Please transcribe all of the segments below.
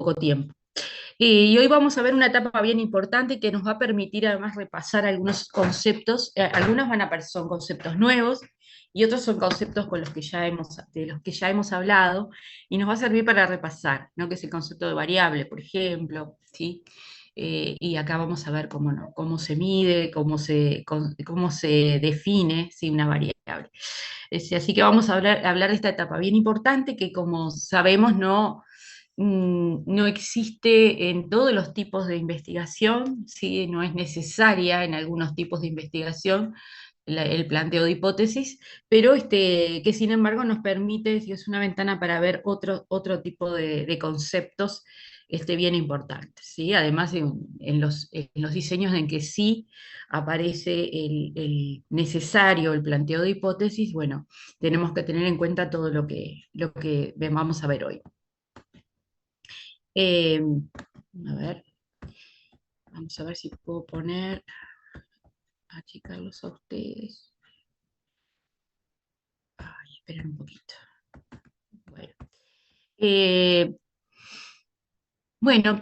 poco tiempo. Y hoy vamos a ver una etapa bien importante que nos va a permitir además repasar algunos conceptos. Algunos van a aparecer, son conceptos nuevos y otros son conceptos con los que de los que ya hemos hablado y nos va a servir para repasar, ¿no? Que es el concepto de variable, por ejemplo, ¿sí? Y acá vamos a ver cómo, no, cómo se mide, cómo se define, ¿sí? Una variable. Así que vamos a hablar de esta etapa bien importante que, como sabemos, no existe en todos los tipos de investigación, ¿sí? No es necesaria en algunos tipos de investigación el planteo de hipótesis, pero que sin embargo nos permite, si es una ventana para ver otro tipo de conceptos bien importantes, ¿sí? Además, en los diseños en que sí aparece el necesario, el planteo de hipótesis, bueno, tenemos que tener en cuenta todo lo que vamos a ver hoy. Eh, a ver, vamos a ver si puedo achicarlos a ustedes. Ay, esperen un poquito. Bueno, eh, bueno,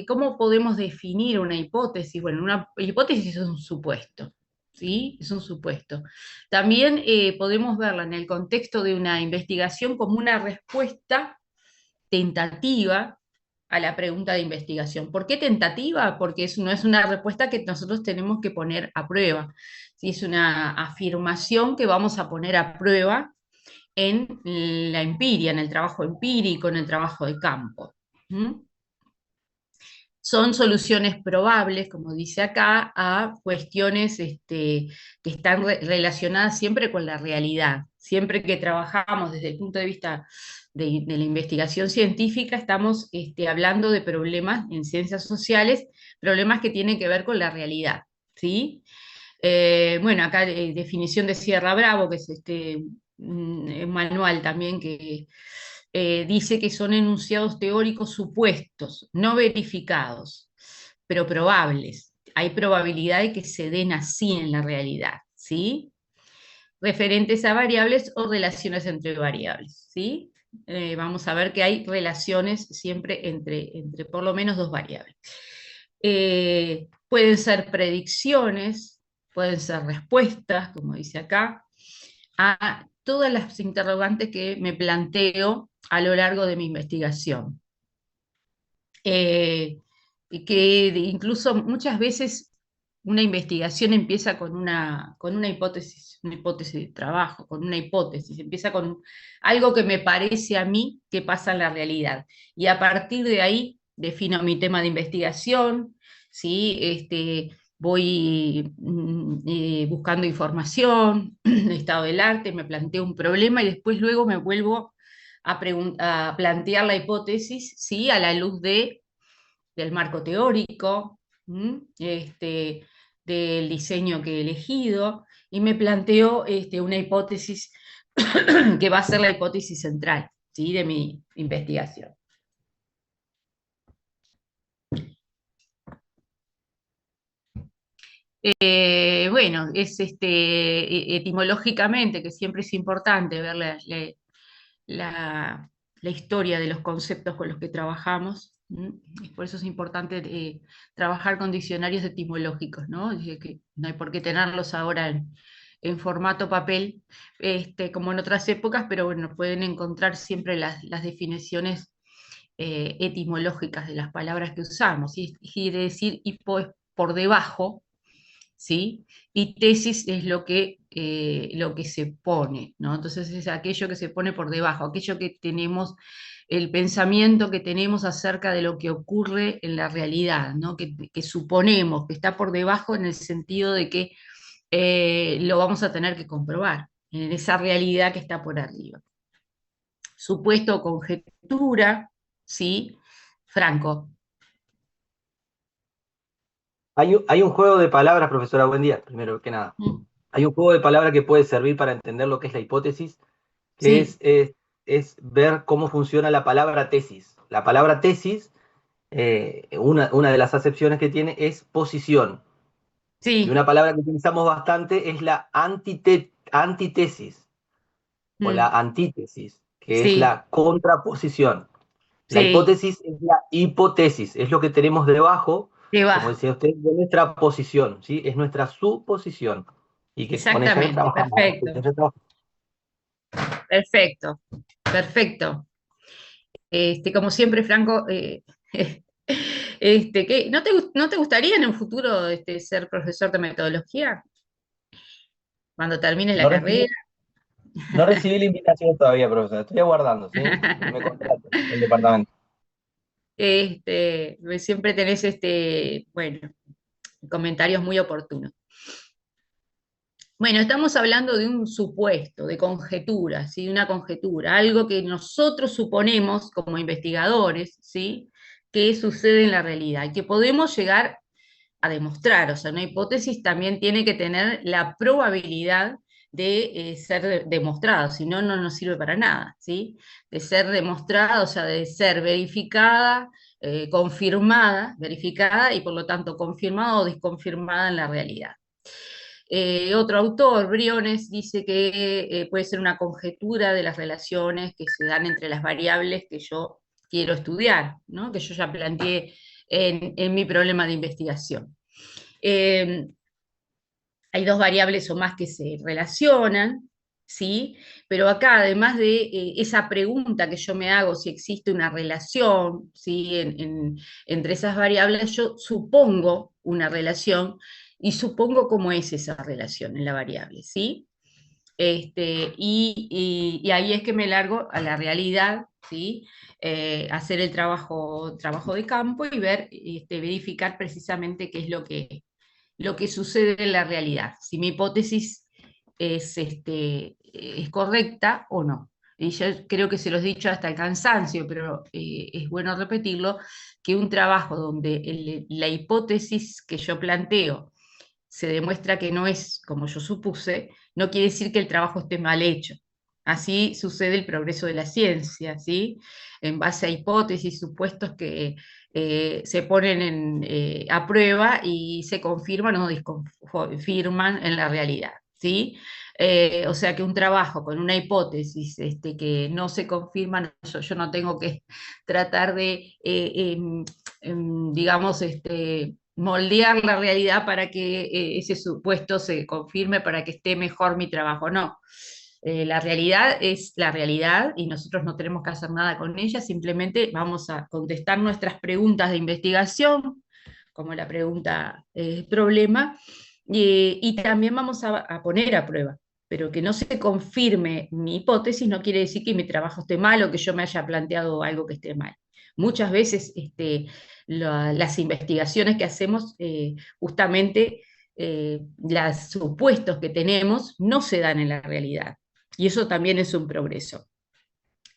¿cómo podemos definir una hipótesis? Bueno, una hipótesis es un supuesto, ¿sí? Es un supuesto. También podemos verla en el contexto de una investigación como una respuesta tentativa a la pregunta de investigación. ¿Por qué tentativa? Porque no es una respuesta que nosotros tenemos que poner a prueba. ¿Sí? Es una afirmación que vamos a poner a prueba en la empiria, en el trabajo empírico, en el trabajo de campo. ¿Mm? Son soluciones probables, como dice acá, a cuestiones que están relacionadas siempre con la realidad. Siempre que trabajamos desde el punto de vista de la investigación científica, estamos hablando de problemas en ciencias sociales, problemas que tienen que ver con la realidad, ¿sí? Bueno, acá definición de Sierra Bravo, que es un manual también que dice que son enunciados teóricos supuestos, no verificados, pero probables. Hay probabilidad de que se den así en la realidad, ¿sí? Referentes a variables o relaciones entre variables, ¿sí? Vamos a ver que hay relaciones siempre entre por lo menos dos variables. Pueden ser predicciones, pueden ser respuestas, como dice acá, a todas las interrogantes que me planteo a lo largo de mi investigación. Y que incluso muchas veces una investigación empieza con una hipótesis de trabajo, con una hipótesis, empieza con algo que me parece a mí que pasa en la realidad. Y a partir de ahí defino mi tema de investigación, ¿sí? Voy buscando información, estado del arte, me planteo un problema y después luego me vuelvo a plantear la hipótesis, ¿sí? A la luz del marco teórico, del diseño que he elegido, y me planteo una hipótesis que va a ser la hipótesis central, ¿sí? De mi investigación. Bueno, es etimológicamente, que siempre es importante ver la- la historia de los conceptos con los que trabajamos. Y por eso es importante trabajar con diccionarios etimológicos, ¿no? Dice que no hay por qué tenerlos ahora en formato papel, como en otras épocas, pero bueno, pueden encontrar siempre las definiciones etimológicas de las palabras que usamos. Y quiere decir hipo es por debajo, ¿sí? Y tesis es lo que se pone, ¿no? Entonces es aquello que se pone por debajo, aquello que tenemos, el pensamiento que tenemos acerca de lo que ocurre en la realidad, ¿no? Que suponemos que está por debajo en el sentido de que lo vamos a tener que comprobar en esa realidad que está por arriba. Supuesto o conjetura, ¿sí? Franco. Hay un juego de palabras, profesora, buen día, primero que nada. Mm. Hay un juego de palabras que puede servir para entender lo que es la hipótesis, que Sí, es ver cómo funciona la palabra tesis. La palabra tesis, una de las acepciones que tiene es posición. Y sí. una palabra que utilizamos bastante es la antítesis o la Mm. antítesis, que es Sí. la contraposición. La Sí, hipótesis es la hipotesis, es lo que tenemos debajo, como debajo. decía usted, de nuestra posición, ¿sí? Es nuestra suposición. Y que con ella Exactamente, trabajamos. perfecto, perfecto, perfecto. Como siempre, Franco, ¿no te gustaría en un futuro ser profesor de metodología cuando termines la No carrera? recibí, no recibí la invitación todavía, profesor. Estoy aguardando, ¿sí? Que me contrate el departamento. Siempre tenés bueno, comentarios muy oportunos. Bueno, estamos hablando de un supuesto, de conjeturas, ¿sí? Una conjetura, algo que nosotros suponemos como investigadores, ¿sí? Que sucede en la realidad y que podemos llegar a demostrar. O sea, una hipótesis también tiene que tener la probabilidad de ser demostrada, si no, no nos sirve para nada, ¿sí? De ser demostrada, o sea, de ser verificada, confirmada, verificada y por lo tanto confirmada o desconfirmada en la realidad. Otro autor, Briones, dice que puede ser una conjetura de las relaciones que se dan entre las variables que yo quiero estudiar, ¿no? Que yo ya planteé en mi problema de investigación. Eh, Hay dos variables o más que se relacionan, ¿sí? Pero acá, además de esa pregunta que yo me hago, si existe una relación, ¿sí? Entre esas variables, yo supongo una relación y supongo cómo es esa relación en la variable, ¿sí? Y ahí es que me largo a la realidad, ¿sí? Hacer el trabajo de campo y verificar precisamente qué es lo que sucede en la realidad, si mi hipótesis es correcta o no. Y yo creo que se los he dicho hasta el cansancio, pero es bueno repetirlo, que un trabajo donde la hipótesis que yo planteo se demuestra que no es como yo supuse, no quiere decir que el trabajo esté mal hecho. Así sucede el progreso de la ciencia, ¿sí? En base a hipótesis, supuestos que se ponen a prueba y se confirman o desconfirman en la realidad, ¿sí? O sea que un trabajo con una hipótesis que no se confirma, yo no tengo que tratar de, digamos, moldear la realidad para que ese supuesto se confirme, para que esté mejor mi trabajo. No. La realidad es la realidad y nosotros no tenemos que hacer nada con ella, simplemente vamos a contestar nuestras preguntas de investigación, como la pregunta problema, y también vamos a poner a prueba. Pero que no se confirme mi hipótesis no quiere decir que mi trabajo esté mal o que yo me haya planteado algo que esté mal. Muchas veces las investigaciones que hacemos, justamente los supuestos que tenemos no se dan en la realidad. Y eso también es un progreso.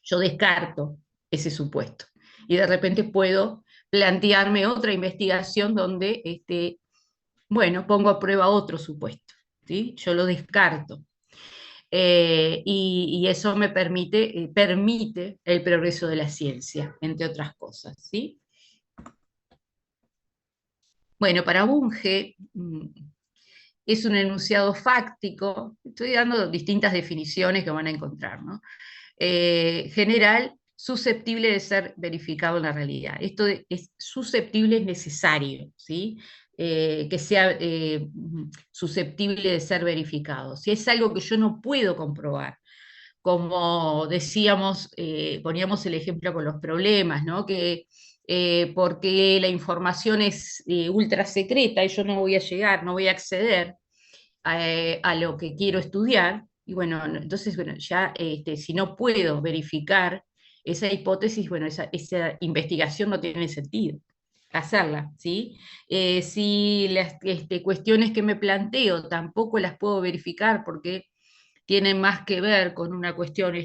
Yo descarto ese supuesto y de repente puedo plantearme otra investigación donde, bueno, pongo a prueba otro supuesto, ¿sí? Yo lo descarto. Y eso me permite el progreso de la ciencia, entre otras cosas, ¿sí? Bueno, para Bunge es un enunciado fáctico, estoy dando distintas definiciones que van a encontrar, ¿no? General, susceptible de ser verificado en la realidad. Esto es susceptible, es necesario, ¿sí? Que sea susceptible de ser verificado. Si es algo que yo no puedo comprobar, como decíamos, poníamos el ejemplo con los problemas, ¿no? Que porque la información es ultra secreta y yo no voy a llegar, no voy a acceder a lo que quiero estudiar, y bueno, entonces, bueno, ya si no puedo verificar esa hipótesis, bueno, esa investigación no tiene sentido hacerla, ¿sí? Si las cuestiones que me planteo tampoco las puedo verificar porque tienen más que ver con una cuestión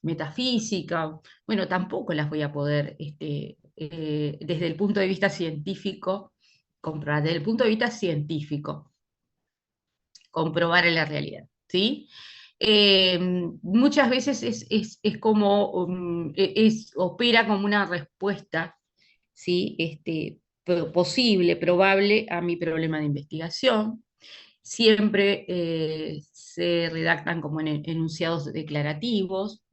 metafísica, bueno, tampoco las voy a poder, desde el punto de vista científico, comprobar, desde el punto de vista científico comprobar en la realidad, ¿sí? Muchas veces es como, opera como una respuesta, ¿sí? Posible, probable a mi problema de investigación. Siempre se redactan como en enunciados declarativos.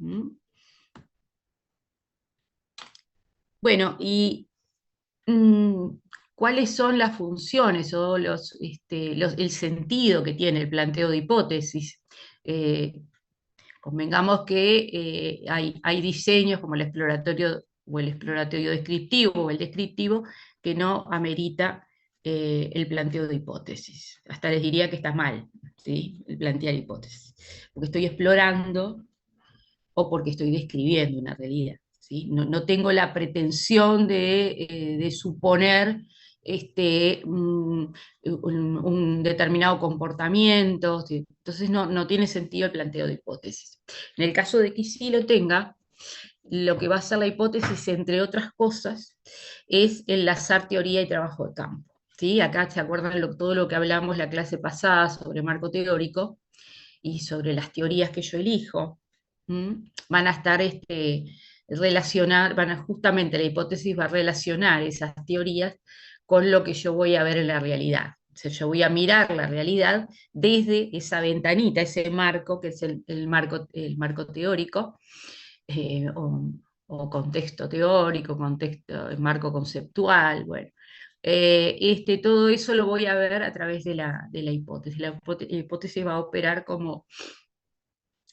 Bueno, y mm, ¿cuáles son las funciones o el sentido que tiene el planteo de hipótesis? Eh, Convengamos que hay diseños como el exploratorio o el exploratorio descriptivo o el descriptivo que no amerita el planteo de hipótesis. Hasta les diría que está mal, ¿sí? El plantear hipótesis, porque estoy explorando o porque estoy describiendo una realidad, ¿sí? No tengo la pretensión de suponer un determinado comportamiento, ¿sí? Entonces no tiene sentido el planteo de hipótesis. En el caso de que sí lo tenga, lo que va a ser la hipótesis, entre otras cosas, es enlazar teoría y trabajo de campo. ¿Sí? Acá se acuerdan todo lo que hablamos la clase pasada sobre marco teórico y sobre las teorías que yo elijo. Van a estar justamente la hipótesis va a relacionar esas teorías con lo que yo voy a ver en la realidad. O sea, yo voy a mirar la realidad desde esa ventanita, ese marco, que es el marco teórico, o, o contexto teórico, marco conceptual, bueno. Todo eso lo voy a ver a través de la hipótesis. La hipótesis va a operar como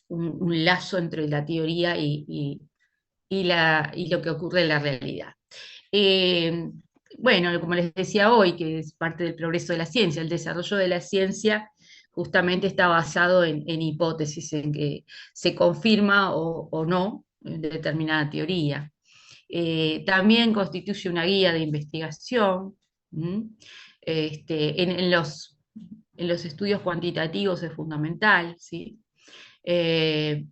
un lazo entre la teoría y lo que ocurre en la realidad. Eh, bueno, como les decía hoy, que es parte del progreso de la ciencia, el desarrollo de la ciencia justamente está basado en hipótesis, en que se confirma o no determinada teoría. También constituye una guía de investigación. ¿m? En los estudios cuantitativos es fundamental, ¿sí? Eh,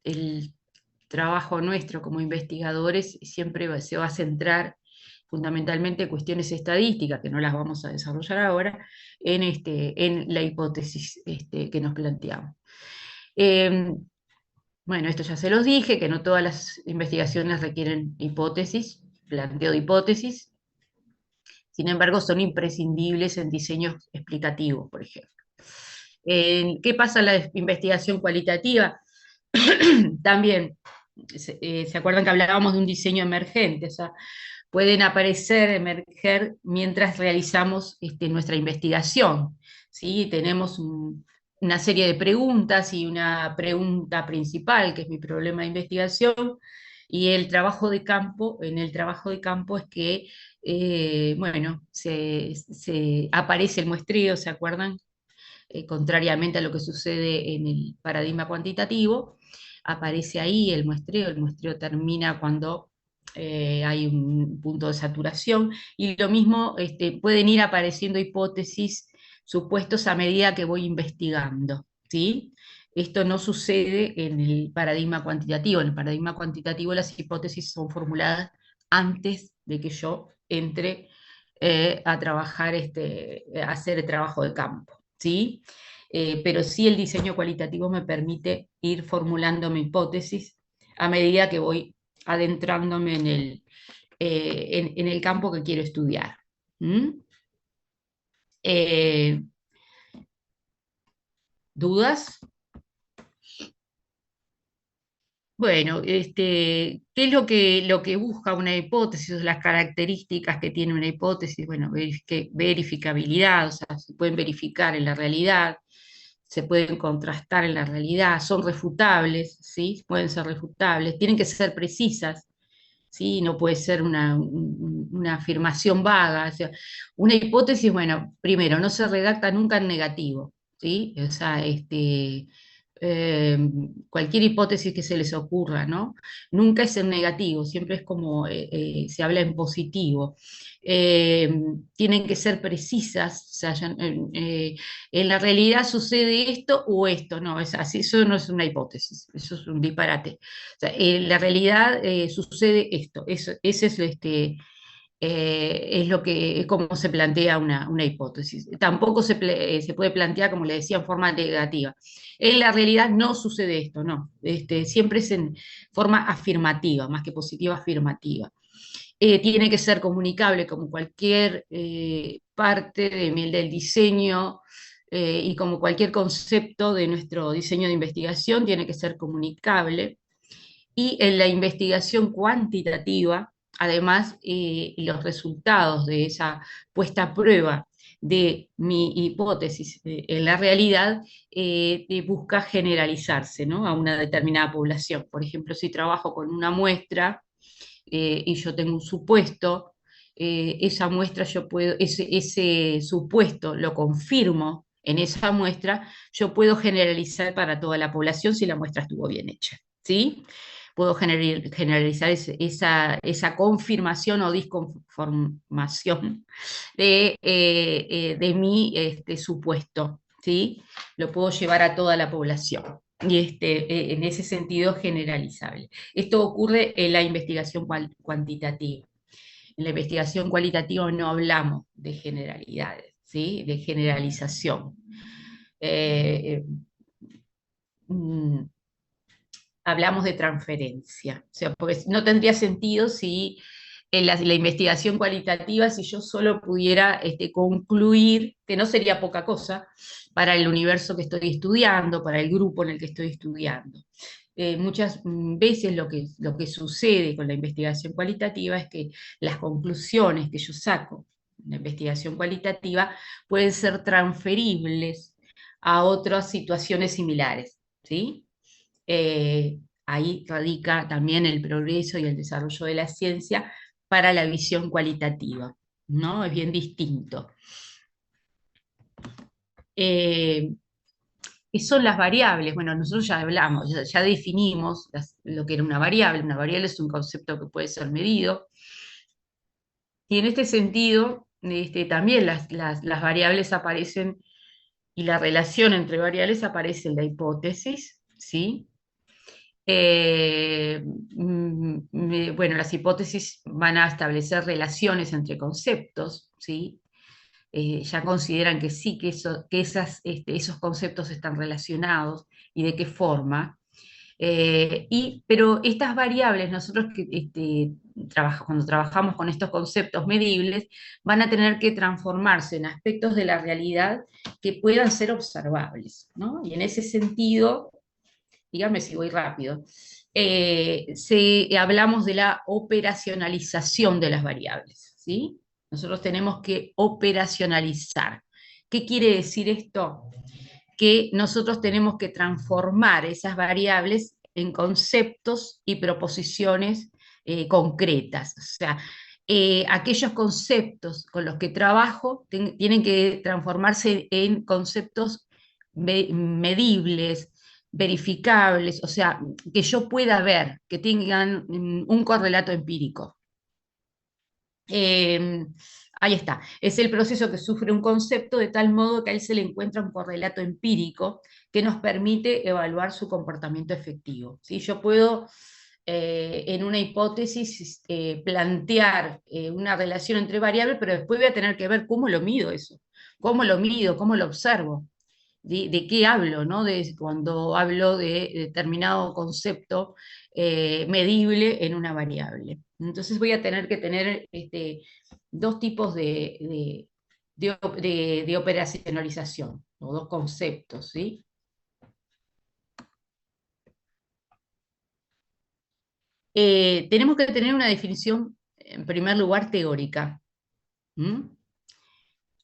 el trabajo nuestro como investigadores siempre se va a centrar fundamentalmente en cuestiones estadísticas, que no las vamos a desarrollar ahora, en la hipótesis que nos planteamos. Eh, bueno, esto ya se los dije, que no todas las investigaciones requieren hipótesis, planteo de hipótesis, sin embargo son imprescindibles en diseños explicativos, por ejemplo. ¿Qué pasa en la investigación cualitativa? También, ¿se acuerdan que hablábamos de un diseño emergente? O sea, pueden emerger mientras realizamos nuestra investigación, ¿sí? Tenemos una serie de preguntas y una pregunta principal, que es mi problema de investigación, y en el trabajo de campo es que, bueno, se aparece el muestreo, ¿se acuerdan? Contrariamente a lo que sucede en el paradigma cuantitativo, aparece ahí el muestreo termina cuando hay un punto de saturación, y lo mismo pueden ir apareciendo hipótesis, supuestos a medida que voy investigando, ¿sí? Esto no sucede en el paradigma cuantitativo. En el paradigma cuantitativo las hipótesis son formuladas antes de que yo entre a trabajar, a hacer el trabajo de campo, ¿sí? Pero sí el diseño cualitativo me permite ir formulando mi hipótesis a medida que voy adentrándome en el campo que quiero estudiar. ¿Mm? Eh, ¿Dudas? Bueno, ¿qué es lo que busca una hipótesis? Las características que tiene una hipótesis, bueno, verificabilidad, o sea, se pueden verificar en la realidad, se pueden contrastar en la realidad, son refutables, ¿sí? Pueden ser refutables, tienen que ser precisas, ¿sí? No puede ser una afirmación vaga. O sea, una hipótesis, bueno, primero, no se redacta nunca en negativo, ¿sí? O sea, eh, cualquier hipótesis que se les ocurra, ¿no? Nunca es en negativo, siempre es como se habla en positivo. Eh, Tienen que ser precisas, o sea, en la realidad sucede esto o esto, no, es así, eso no es una hipótesis, eso es un disparate. O sea, en la realidad sucede esto, ese es lo que es como se plantea una hipótesis. Tampoco se puede plantear, como le decía, en forma negativa. En la realidad no sucede esto, no. Siempre es en forma afirmativa, más que positiva, afirmativa. Tiene que ser comunicable como cualquier parte del diseño y como cualquier concepto de nuestro diseño de investigación, tiene que ser comunicable. Y en la investigación cuantitativa además, los resultados de esa puesta a prueba de mi hipótesis en la realidad busca generalizarse, ¿no?, a una determinada población. Por ejemplo, si trabajo con una muestra y yo tengo un supuesto, esa muestra yo puedo, ese supuesto lo confirmo en esa muestra, yo puedo generalizar para toda la población si la muestra estuvo bien hecha, ¿sí? Puedo generalizar esa confirmación o disconformación de mi supuesto, ¿sí? Lo puedo llevar a toda la población. Y en ese sentido generalizable. Esto ocurre en la investigación cuantitativa. En la investigación cualitativa no hablamos de generalidades, ¿sí?, de generalización. Eh, mm, Hablamos de transferencia, o sea, porque no tendría sentido si en la investigación cualitativa, si yo solo pudiera concluir, que no sería poca cosa para el universo que estoy estudiando, para el grupo en el que estoy estudiando. Muchas veces lo que sucede con la investigación cualitativa es que las conclusiones que yo saco en la investigación cualitativa pueden ser transferibles a otras situaciones similares, ¿sí? Ahí radica también el progreso y el desarrollo de la ciencia para la visión cualitativa, ¿no? Es bien distinto. ¿Qué son las variables? Bueno, nosotros ya hablamos, ya definimos lo que era una variable. Una variable es un concepto que puede ser medido. Y en este sentido, también las variables aparecen, y la relación entre variables aparece en la hipótesis, ¿sí? Bueno, las hipótesis van a establecer relaciones entre conceptos, ¿sí? Ya consideran que sí, esos conceptos están relacionados y de qué forma. Pero estas variables, nosotros cuando trabajamos con estos conceptos medibles, van a tener que transformarse en aspectos de la realidad que puedan ser observables, ¿no? Y en ese sentido, dígame si voy rápido, hablamos de la operacionalización de las variables, ¿sí? Nosotros tenemos que operacionalizar. ¿Qué quiere decir esto? Que nosotros tenemos que transformar esas variables en conceptos y proposiciones concretas. O sea, aquellos conceptos con los que trabajo tienen que transformarse en conceptos medibles, verificables, o sea, que yo pueda ver, que tengan un correlato empírico. Ahí está, es el proceso que sufre un concepto de tal modo que a él se le encuentra un correlato empírico que nos permite evaluar su comportamiento efectivo, ¿sí? Yo puedo en una hipótesis plantear una relación entre variables, pero después voy a tener que ver cómo lo mido eso, cómo lo mido, cómo lo observo. De qué hablo, ¿no? Cuando hablo de determinado concepto medible en una variable. Entonces voy a tener que tener dos tipos de operacionalización, o dos conceptos, ¿sí? Tenemos que tener una definición, en primer lugar, teórica. ¿Mm?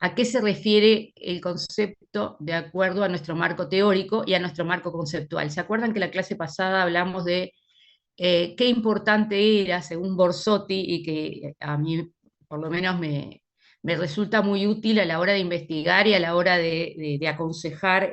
¿A qué se refiere el concepto de acuerdo a nuestro marco teórico y a nuestro marco conceptual? ¿Se acuerdan que la clase pasada hablamos de qué importante era, según Borsotti, y que a mí por lo menos me resulta muy útil a la hora de investigar y a la hora de aconsejar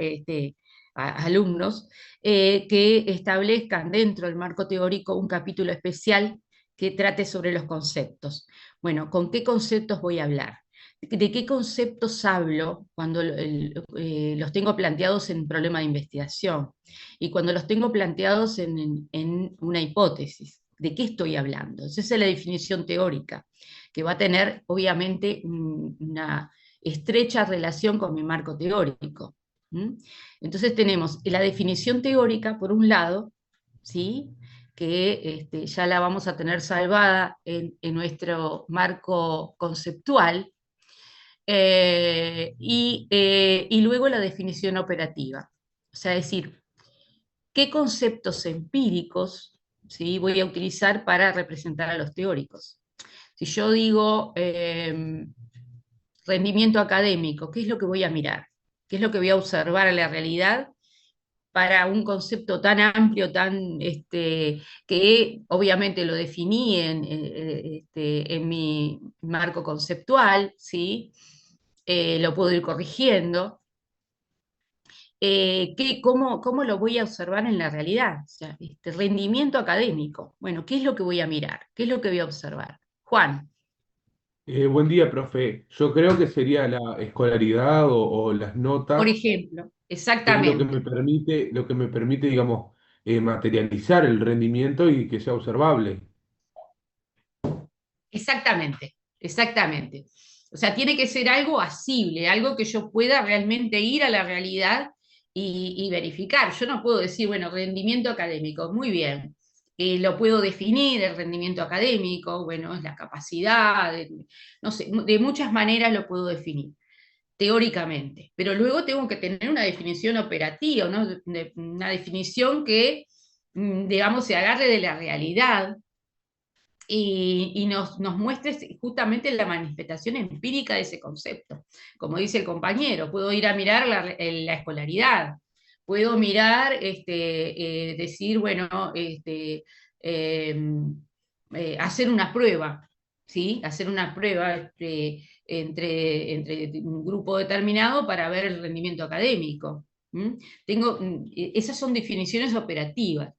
a alumnos, que establezcan dentro del marco teórico un capítulo especial que trate sobre los conceptos? Bueno, ¿con qué conceptos voy a hablar? ¿De qué conceptos hablo cuando los tengo planteados en un problema de investigación? Y cuando los tengo planteados en una hipótesis, ¿de qué estoy hablando? Esa es la definición teórica, que va a tener obviamente una estrecha relación con mi marco teórico. Entonces tenemos la definición teórica, por un lado, ¿sí?, que ya la vamos a tener salvada en nuestro marco conceptual, y luego la definición operativa. O sea, es decir, qué conceptos empíricos, ¿sí?, voy a utilizar para representar a los teóricos. Si yo digo rendimiento académico, ¿qué es lo que voy a mirar? ¿Qué es lo que voy a observar a la realidad para un concepto tan amplio, que obviamente lo definí en mi marco conceptual, ¿sí? Lo puedo ir corrigiendo. ¿Cómo lo voy a observar en la realidad? O sea, rendimiento académico. Bueno, ¿qué es lo que voy a mirar? ¿Qué es lo que voy a observar? Juan, Buen día, profe. Yo creo que sería la escolaridad o las por notas, ejemplo, que es exactamente. lo que me permite, digamos, materializar el rendimiento y que sea observable. Exactamente, exactamente. O sea, tiene que ser algo asible, algo que yo pueda realmente ir a la realidad y verificar. Yo no puedo decir, bueno, rendimiento académico, muy bien. Lo puedo definir, el rendimiento académico, bueno, es la capacidad, no sé, de muchas maneras lo puedo definir, teóricamente. Pero luego tengo que tener una definición operativa, ¿no? Una definición que, digamos, se agarre de la realidad y nos muestres justamente la manifestación empírica de ese concepto. Como dice el compañero, puedo ir a mirar la escolaridad, puedo mirar, decir, bueno, hacer una prueba, ¿sí? Hacer una prueba entre un grupo determinado para ver el rendimiento académico. ¿Mm? Esas son definiciones operativas.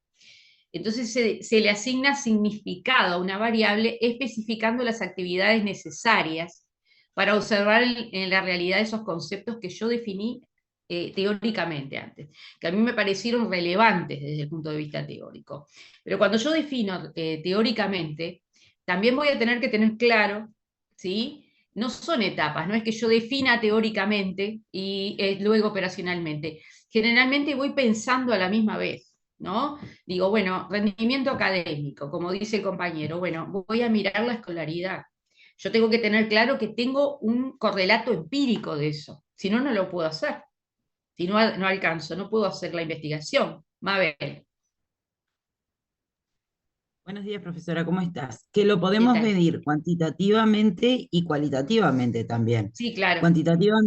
Entonces se le asigna significado a una variable especificando las actividades necesarias para observar en la realidad esos conceptos que yo definí teóricamente antes, que a mí me parecieron relevantes desde el punto de vista teórico. Pero cuando yo defino teóricamente, también voy a tener que tener claro, ¿sí? No son etapas, no es que yo defina teóricamente y luego operacionalmente. Generalmente voy pensando a la misma vez, ¿no? Digo, bueno, rendimiento académico, como dice el compañero, bueno, voy a mirar la escolaridad. Yo tengo que tener claro que tengo un correlato empírico de eso, si no, no lo puedo hacer. Si no, no alcanzo, no puedo hacer la investigación. Mabel, Buenos días, profesora, ¿cómo estás? Que lo ¿qué podemos tal? medir cuantitativamente y cualitativamente también. Sí, claro, Cuantitativa-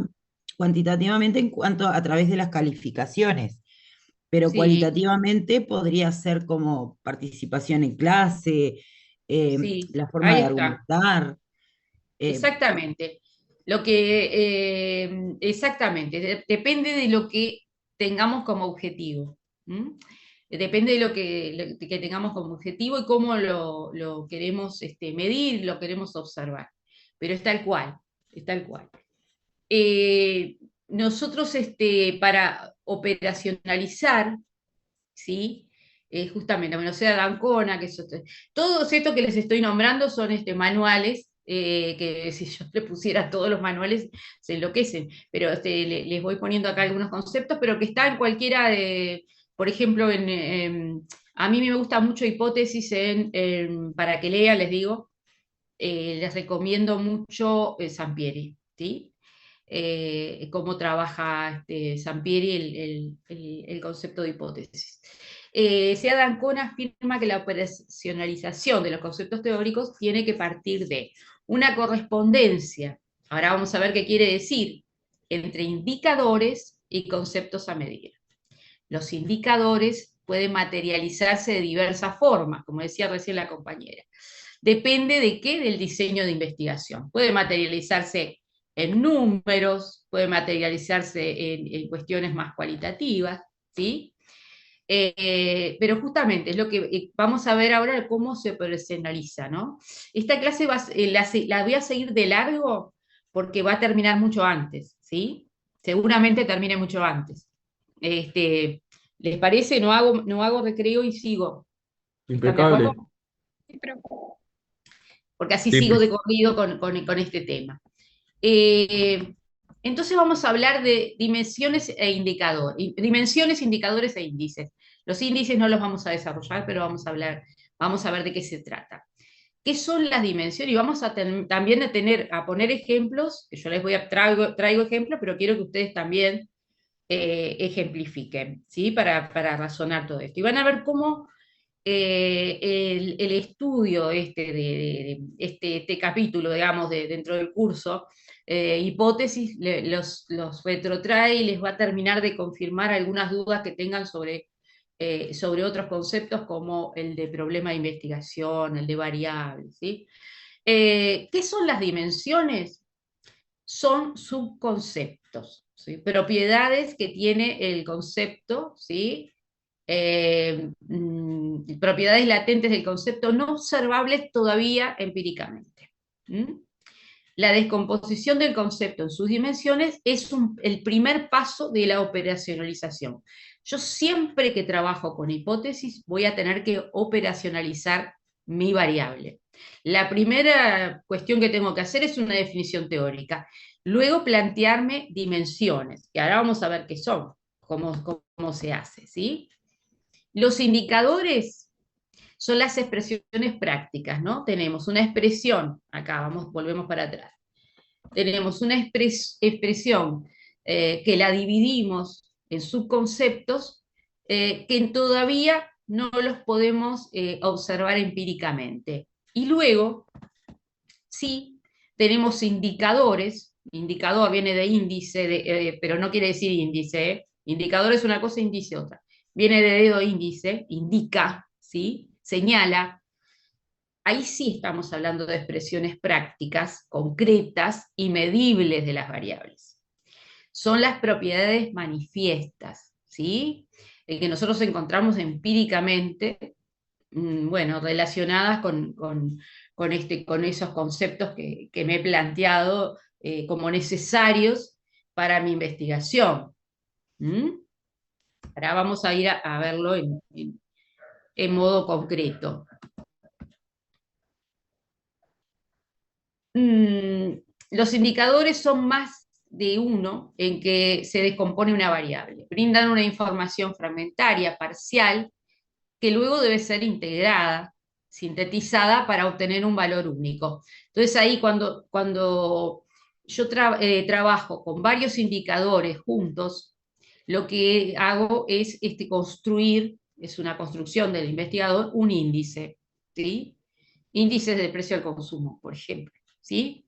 Cuantitativamente en cuanto a través de las calificaciones, pero sí, cualitativamente podría ser como participación en clase, sí, la forma ahí de está, argumentar. eh, exactamente. Exactamente, depende de lo que tengamos como objetivo. ¿M? Depende de lo que tengamos como objetivo y cómo lo queremos medir, lo queremos observar. Pero es tal cual, es tal cual. Nosotros, para operacionalizar, ¿sí? Justamente, la Universidad de Ancona, todos estos que les estoy nombrando son manuales, que si yo le pusiera todos los manuales se enloquecen, pero les voy poniendo acá algunos conceptos, pero que están cualquiera de, por ejemplo, a mí me gusta mucho hipótesis para que lean, les digo, les recomiendo mucho Sampieri, ¿sí? Cómo trabaja Sampieri el concepto de hipótesis. Seada Ancona afirma que la operacionalización de los conceptos teóricos tiene que partir de una correspondencia, ahora vamos a ver qué quiere decir, entre indicadores y conceptos a medir. Los indicadores pueden materializarse de diversas formas, como decía recién la compañera. Depende de qué, del diseño de investigación. Puede materializarse en números, puede materializarse en cuestiones más cualitativas, ¿sí? Pero justamente es lo que vamos a ver ahora cómo se personaliza, ¿no? Esta clase la voy a seguir de largo porque va a terminar mucho antes, ¿sí? Seguramente termine mucho antes. Este, ¿Les parece? No hago recreo y sigo. ¿Están de acuerdo? Impecable. Porque así Sí, sigo de corrido con este tema. Eh, entonces vamos a hablar de dimensiones, indicadores e índices. Los índices no los vamos a desarrollar, pero vamos a ver de qué se trata. ¿Qué son las dimensiones? Y vamos también a poner ejemplos, que yo traigo ejemplos, pero quiero que ustedes también ejemplifiquen, ¿sí? Para razonar todo esto. Y van a ver cómo el estudio este capítulo, digamos, dentro del curso, hipótesis, los retrotrae y les va a terminar de confirmar algunas dudas que tengan sobre otros conceptos como el de problema de investigación, el de variables, ¿sí? ¿Qué son las dimensiones? Son subconceptos, ¿sí? Propiedades que tiene el concepto, ¿sí? Propiedades latentes del concepto no observables todavía empíricamente. ¿Mm? La descomposición del concepto en sus dimensiones es el primer paso de la operacionalización. Yo siempre que trabajo con hipótesis voy a tener que operacionalizar mi variable. La primera cuestión que tengo que hacer es una definición teórica. Luego plantearme dimensiones, que ahora vamos a ver qué son, cómo se hace, ¿sí? Los indicadores son las expresiones prácticas, ¿no? Tenemos una expresión, acá volvemos para atrás. Tenemos una expresión que la dividimos en subconceptos que todavía no los podemos observar empíricamente. Y luego, sí, tenemos indicadores. Indicador viene de índice, pero no quiere decir índice. Indicador es una cosa, índice otra. Viene de dedo índice, indica, ¿sí? Señala. Ahí sí estamos hablando de expresiones prácticas, concretas y medibles de las variables. Son las propiedades manifiestas, ¿sí? Que nosotros encontramos empíricamente, bueno, relacionadas con esos conceptos que me he planteado como necesarios para mi investigación. ¿Mm? Ahora vamos a ir a verlo en modo concreto. Los indicadores son más de uno en que se descompone una variable. Brindan una información fragmentaria, parcial, que luego debe ser integrada, sintetizada para obtener un valor único. Entonces ahí cuando yo trabajo con varios indicadores juntos, lo que hago es construir, es una construcción del investigador, un índice, ¿sí? Índices de precio al consumo, por ejemplo, ¿sí?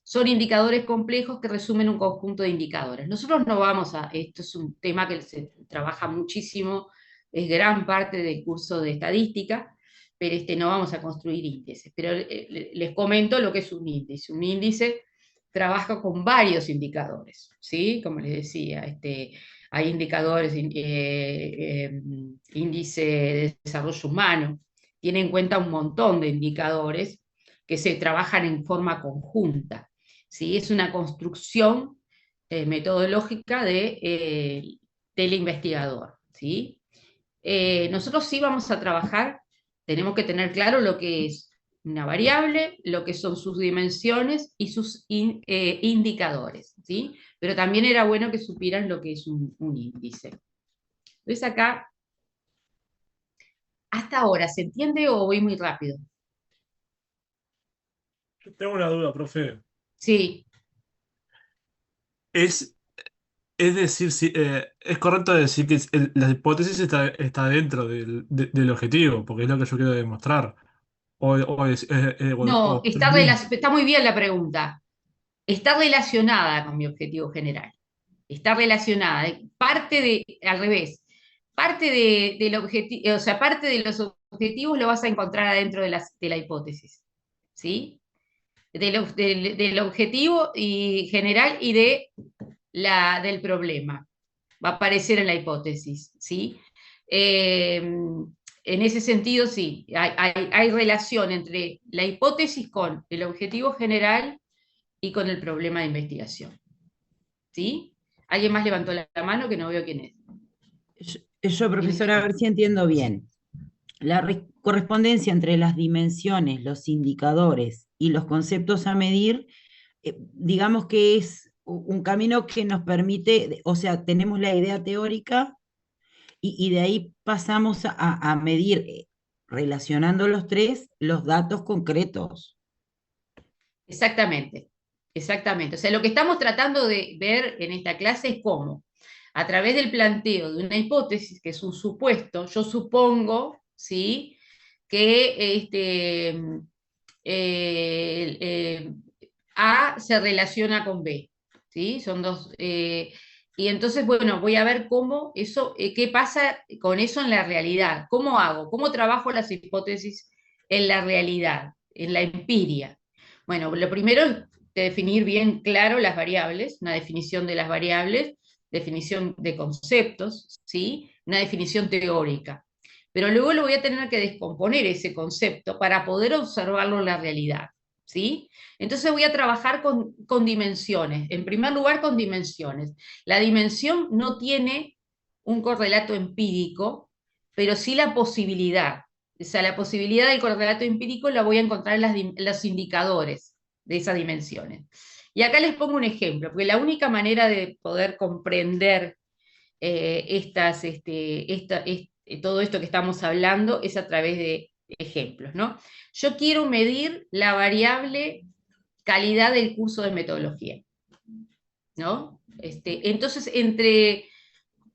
Son indicadores complejos que resumen un conjunto de indicadores. Nosotros no vamos esto es un tema que se trabaja muchísimo, es gran parte del curso de estadística, pero no vamos a construir índices. Pero les comento lo que es un índice. Un índice trabaja con varios indicadores, ¿sí? Como les decía, hay indicadores, índice de desarrollo humano, tiene en cuenta un montón de indicadores que se trabajan en forma conjunta, ¿sí? Es una construcción metodológica del investigador, ¿sí? Nosotros sí vamos a trabajar, tenemos que tener claro lo que es una variable, lo que son sus dimensiones y sus indicadores, ¿sí? Pero también era bueno que supieran lo que es un índice. Entonces acá, hasta ahora, ¿se entiende o voy muy rápido? Yo tengo una duda, profe. Sí. Es, es decir, es correcto decir que la hipótesis está dentro del objetivo, porque es lo que yo quiero demostrar. O es, No, está muy bien la pregunta. Está relacionada con mi objetivo general. Está relacionada. Al revés, del objetivo, o sea, parte de los objetivos lo vas a encontrar adentro de la hipótesis. ¿Sí? Del objetivo general y del problema. Va a aparecer en la hipótesis, ¿sí? En ese sentido, sí, hay relación entre la hipótesis con el objetivo general y con el problema de investigación. ¿Sí? ¿Alguien más levantó la mano que no veo quién es? Yo, profesora, a ver si entiendo bien. La correspondencia entre las dimensiones, los indicadores y los conceptos a medir, digamos que es un camino que nos permite, o sea, tenemos la idea teórica y de ahí pasamos a medir, relacionando los tres, los datos concretos. Exactamente, exactamente. O sea, lo que estamos tratando de ver en esta clase es cómo, A través del planteo de una hipótesis, que es un supuesto, yo supongo, ¿sí?, que A se relaciona con B, ¿sí? Son dos. Y entonces, bueno, voy a ver cómo eso, qué pasa con eso en la realidad. ¿Cómo hago? ¿Cómo trabajo las hipótesis en la realidad, en la empiria? Bueno, lo primero es definir bien claro las variables, una definición de las variables, definición de conceptos, ¿sí? Una definición teórica. Pero luego lo voy a tener que descomponer ese concepto para poder observarlo en la realidad, ¿sí? Entonces voy a trabajar con dimensiones. En primer lugar, con dimensiones. La dimensión no tiene un correlato empírico, pero sí la posibilidad. O sea, la posibilidad del correlato empírico la voy a encontrar en los indicadores de esas dimensiones. Y acá les pongo un ejemplo, porque la única manera de poder comprender todo esto que estamos hablando es a través de ejemplos, ¿no? Yo quiero medir la variable calidad del curso de metodología, ¿no? Entonces, entre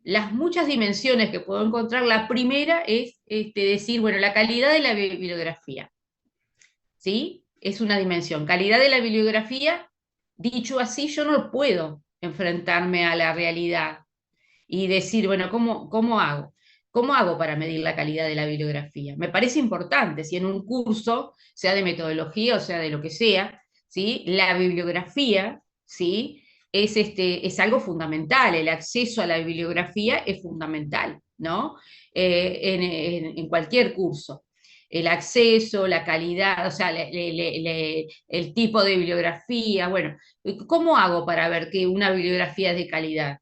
las muchas dimensiones que puedo encontrar, la primera es decir, bueno, la calidad de la bibliografía, ¿sí? Es una dimensión. Calidad de la bibliografía, dicho así, yo no puedo enfrentarme a la realidad y decir, bueno, ¿cómo hago? ¿Cómo hago para medir la calidad de la bibliografía? Me parece importante, si en un curso, sea de metodología o sea de lo que sea, ¿sí?, la bibliografía, ¿sí?, es algo fundamental, el acceso a la bibliografía es fundamental, ¿no? En cualquier curso. El acceso, la calidad, o sea, el tipo de bibliografía, bueno, ¿cómo hago para ver que una bibliografía es de calidad?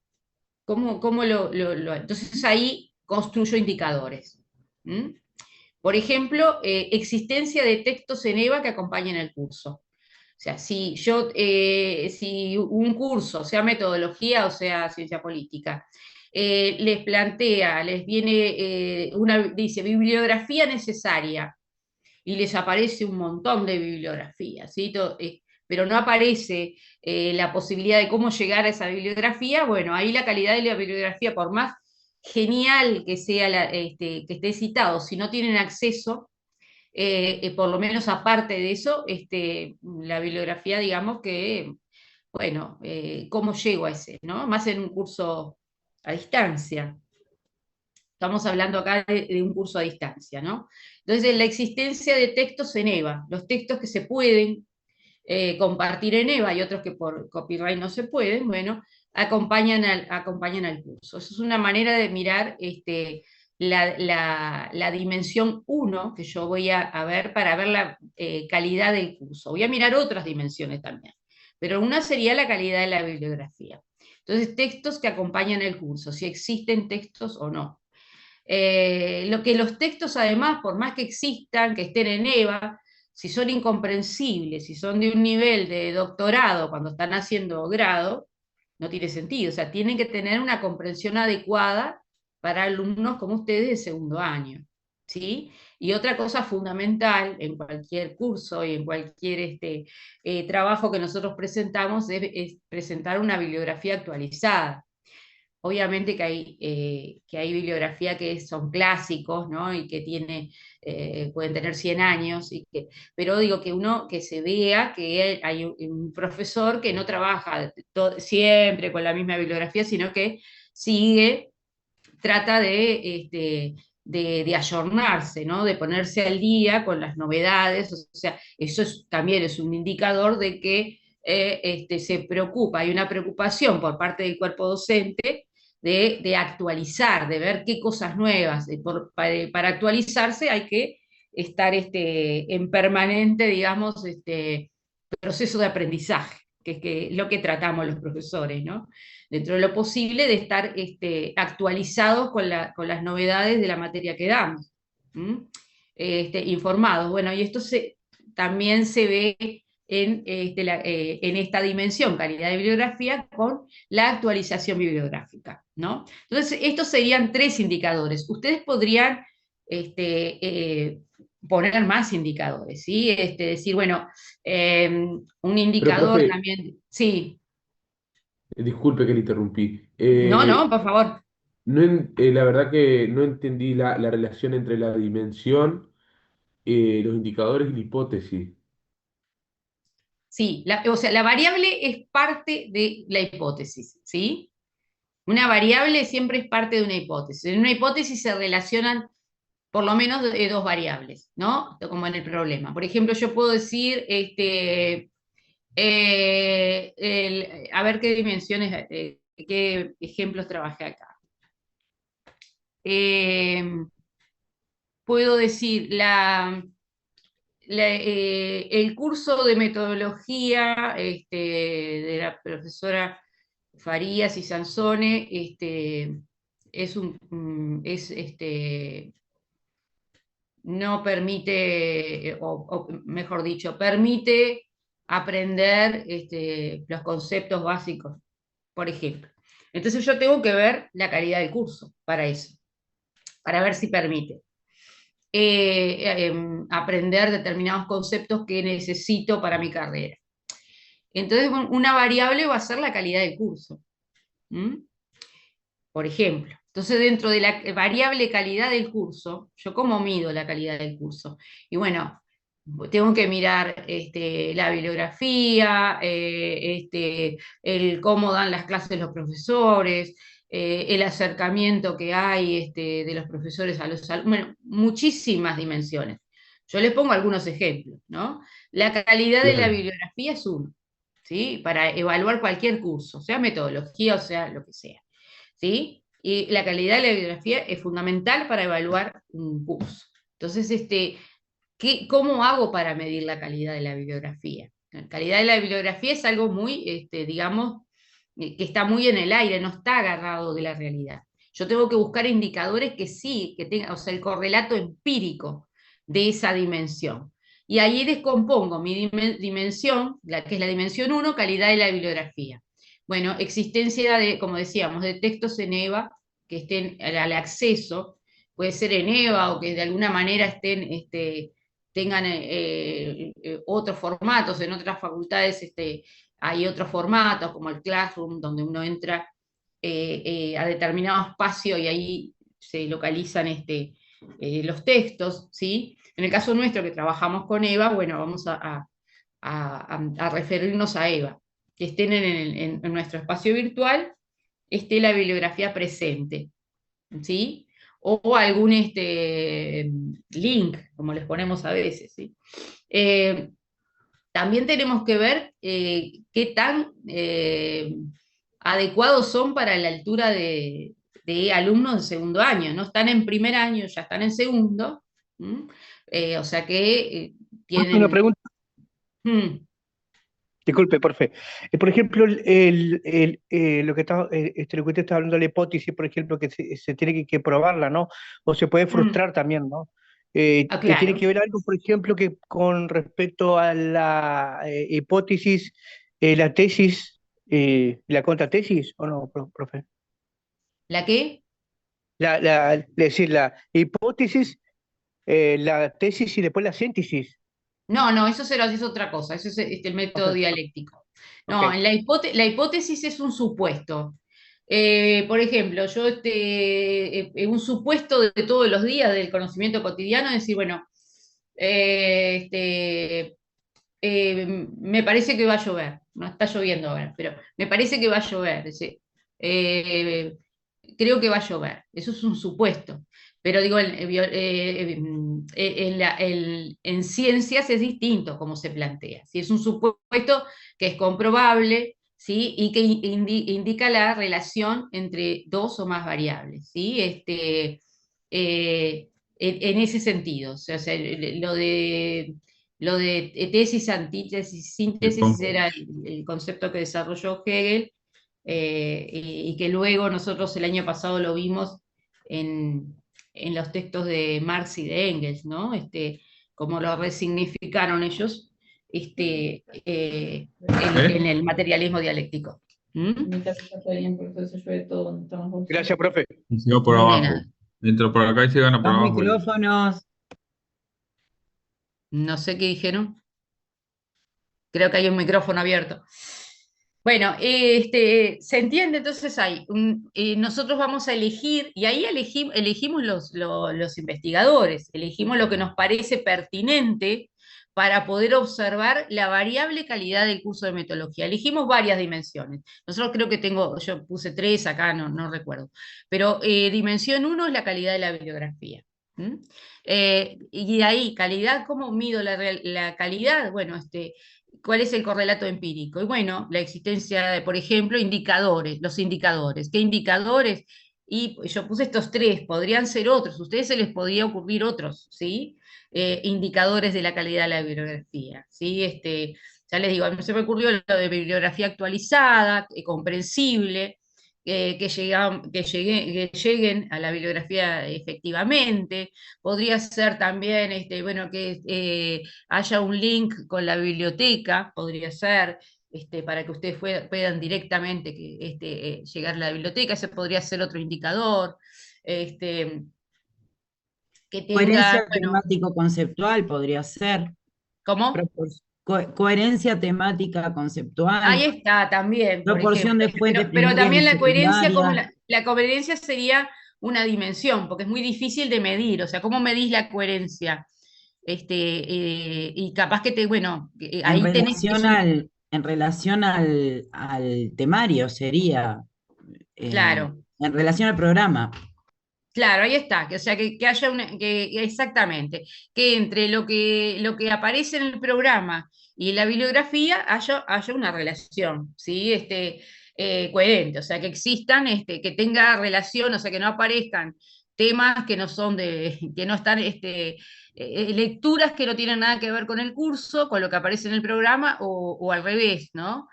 Entonces ahí construyo indicadores. ¿Mm? Por ejemplo, existencia de textos en EVA que acompañen el curso. O sea, si un curso, sea metodología o sea ciencia política, les plantea, les viene dice bibliografía necesaria, y les aparece un montón de bibliografía, ¿sí? Pero no aparece la posibilidad de cómo llegar a esa bibliografía. Bueno, ahí la calidad de la bibliografía, por más genial que sea que esté citado, si no tienen acceso, por lo menos aparte de eso, la bibliografía, digamos que, bueno, ¿cómo llego a ese, no? Más en un curso a distancia. Estamos hablando acá de un curso a distancia, ¿no? Entonces, la existencia de textos en EVA, los textos que se pueden compartir en EVA y otros que por copyright no se pueden, bueno, acompañan al curso. Eso es una manera de mirar la dimensión 1 que yo voy a ver para ver la calidad del curso. Voy a mirar otras dimensiones también, pero una sería la calidad de la bibliografía. Entonces, textos que acompañan el curso, si existen textos o no. Lo que los textos, además, por más que existan, que estén en EVA, si son incomprensibles, si son de un nivel de doctorado cuando están haciendo grado, no tiene sentido. O sea, tienen que tener una comprensión adecuada para alumnos como ustedes de segundo año, ¿sí? Y otra cosa fundamental en cualquier curso y en cualquier trabajo que nosotros presentamos es presentar una bibliografía actualizada. Obviamente que hay bibliografía que son clásicos, ¿no? Y que pueden tener 100 años, pero digo que se vea que hay un profesor que no trabaja siempre con la misma bibliografía, sino que trata de ayornarse, ¿no? De ponerse al día con las novedades. O sea, eso también es un indicador de que se preocupa, hay una preocupación por parte del cuerpo docente de actualizar, de ver qué cosas nuevas. Para actualizarse hay que estar en permanente, digamos, proceso de aprendizaje, que es lo que tratamos los profesores, ¿no? Dentro de lo posible, de estar actualizados con las novedades de la materia que damos, informados. Bueno, y esto también se ve en esta dimensión, calidad de bibliografía, con la actualización bibliográfica, ¿no? Entonces, estos serían 3 indicadores. Ustedes podrían poner más indicadores, ¿sí? Decir, bueno, un Pero, indicador profe, también, sí. disculpe que le interrumpí. No, Eh, no, por favor. la verdad que no entendí la relación entre la dimensión, los indicadores y la hipótesis. Sí, o sea, la variable es parte de la hipótesis, ¿sí? Una variable siempre es parte de una hipótesis. En una hipótesis se relacionan por lo menos dos variables, ¿no? Como en el problema. Por ejemplo, yo puedo decir, a ver qué dimensiones, qué ejemplos trabajé acá. Eh, Puedo decir, el curso de metodología de la profesora Farías y Sansone no permite, o mejor dicho, permite aprender los conceptos básicos, por ejemplo. Entonces yo tengo que ver la calidad del curso para eso, para ver si permite aprender determinados conceptos que necesito para mi carrera. Entonces, una variable va a ser la calidad del curso. ¿Mm? Por ejemplo. Entonces, dentro de la variable calidad del curso, ¿yo cómo mido la calidad del curso? Y bueno, tengo que mirar la bibliografía, el cómo dan las clases los profesores, el acercamiento que hay de los profesores a los alumnos, bueno, muchísimas dimensiones. Yo les pongo algunos ejemplos, ¿no? La calidad de la Claro. bibliografía es uno, ¿sí? Para evaluar cualquier curso, sea metodología o sea lo que sea. ¿Sí? Y la calidad de la bibliografía es fundamental para evaluar un curso. Entonces, ¿cómo hago para medir la calidad de la bibliografía? La calidad de la bibliografía es algo muy, digamos, que está muy en el aire, no está agarrado de la realidad. Yo tengo que buscar indicadores que sí, que tengan, o sea, el correlato empírico de esa dimensión. Y ahí descompongo mi dimensión, que es la dimensión 1, calidad de la bibliografía. Bueno, existencia de, como decíamos, de textos en EVA que estén al acceso, puede ser en EVA o que de alguna manera tengan otros formatos, en otras facultades hay otros formatos, como el Classroom, donde uno entra a determinado espacio y ahí se localizan los textos, ¿sí? En el caso nuestro, que trabajamos con EVA, bueno, vamos a referirnos a EVA, que estén en nuestro espacio virtual, esté la bibliografía presente, ¿sí? O algún link, como les ponemos a veces, ¿sí? También tenemos que ver qué tan adecuados son para la altura de alumnos de segundo año. No están en primer año, ya están en segundo. O sea que Una tienen... pregunta, mm, disculpe, profe. Por ejemplo, lo que lo que usted está hablando de la hipótesis, por ejemplo, que se tiene que probarla, ¿no? O se puede mm, frustrar también, ¿no? ¿Tiene claro. que ver algo, por ejemplo, que con respecto a la hipótesis, la tesis, la contratesis, o no, profe? ¿La qué? Es decir, la hipótesis, la tesis y después la síntesis. No, no, eso es otra cosa, eso es el Ok, método dialéctico. ok. No, la hipótesis es un supuesto. Por ejemplo, yo un supuesto de todos los días del conocimiento cotidiano es decir, bueno, eh, este, me parece que va a llover, no está lloviendo ahora, pero me parece que va a llover, eh, creo que va a llover, eso es un supuesto, pero digo, en ciencias es distinto como se plantea, si es un supuesto que es comprobable, ¿sí? Y que indica la relación entre dos o más variables, ¿sí? En ese sentido, o sea, lo de tesis, antítesis, síntesis Supongo. era el concepto que desarrolló Hegel y que luego nosotros el año pasado lo vimos en los textos de Marx y de Engels, ¿no? Como lo resignificaron ellos en ¿Eh? el materialismo dialéctico. ¿Mm? En mi casa está todo bien, porque se llueve todo donde estamos nosotros. Gracias, profe. Y sigo por De abajo. nada. Entro por acá y se gana por Los abajo. micrófonos. No sé qué dijeron. Creo que hay un micrófono abierto. Bueno, se entiende, entonces nosotros vamos a elegir, y ahí elegimos los investigadores, elegimos lo que nos parece pertinente para poder observar la variable calidad del curso de metodología. Elegimos varias dimensiones. Nosotros creo que yo puse 3 acá, no recuerdo. Pero dimensión 1 es la calidad de la bibliografía. ¿Mm? Y de ahí, calidad, ¿cómo mido la calidad? Bueno, ¿cuál es el correlato empírico? Y bueno, la existencia de, por ejemplo, indicadores, los indicadores. ¿Qué indicadores? Y yo puse estos 3, podrían ser otros, a ustedes se les podría ocurrir otros, ¿sí? Indicadores de la calidad de la bibliografía, ¿sí? Ya les digo, a mí se me ocurrió lo de bibliografía actualizada, comprensible, que lleguen a la bibliografía efectivamente. Podría ser también, bueno, que haya un link con la biblioteca, podría ser, para que ustedes puedan directamente llegar a la biblioteca. Ese podría ser otro indicador. Que tenga, Coherencia bueno, temático-conceptual podría ser. ¿cómo? Coherencia temática Ahí conceptual, está también, por proporción ejemplo. de fuentes Pero primarias y también la coherencia, secundarias. la coherencia sería una dimensión, porque es muy difícil de medir. O sea, ¿cómo medís la coherencia? Y capaz que bueno, En ahí tenés, relación al temario sería, claro. en relación al programa. Claro, ahí está, o sea, que haya exactamente, que entre lo que aparece en el programa y la bibliografía haya una relación, ¿sí? Coherente, o sea, que existan, que tenga relación, o sea, que no aparezcan temas que no son que no están, lecturas que no tienen nada que ver con el curso, con lo que aparece en el programa, o al revés, ¿no?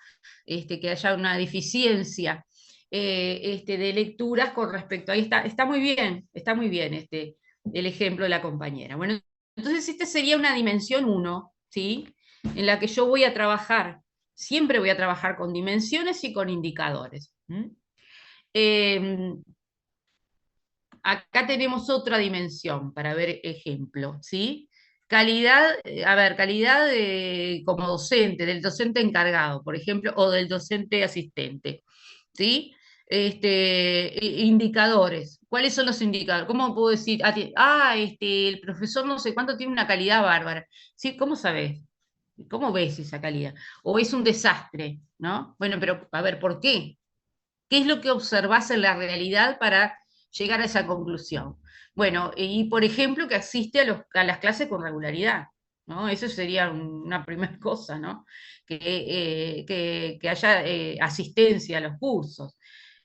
Que haya una deficiencia de lecturas con respecto. Ahí está muy bien el ejemplo de la compañera. Bueno, entonces esta sería una dimensión 1, ¿sí? En la que yo voy a trabajar, siempre voy a trabajar con dimensiones y con indicadores. Acá tenemos otra dimensión para ver ejemplo, ¿sí? Calidad, a ver, calidad como docente, del docente encargado, por ejemplo, o del docente asistente, ¿sí? Indicadores. ¿Cuáles son los indicadores? ¿Cómo puedo decir? El profesor no sé cuánto tiene una calidad bárbara. ¿Sí? ¿Cómo sabes? ¿Cómo ves esa calidad? ¿O es un desastre? ¿No? Bueno, pero a ver, ¿por qué? ¿Qué es lo que observás en la realidad para llegar a esa conclusión? Bueno, y por ejemplo, que asiste a las clases con regularidad, ¿no? Eso sería una primera cosa, ¿no? Que haya asistencia a los cursos,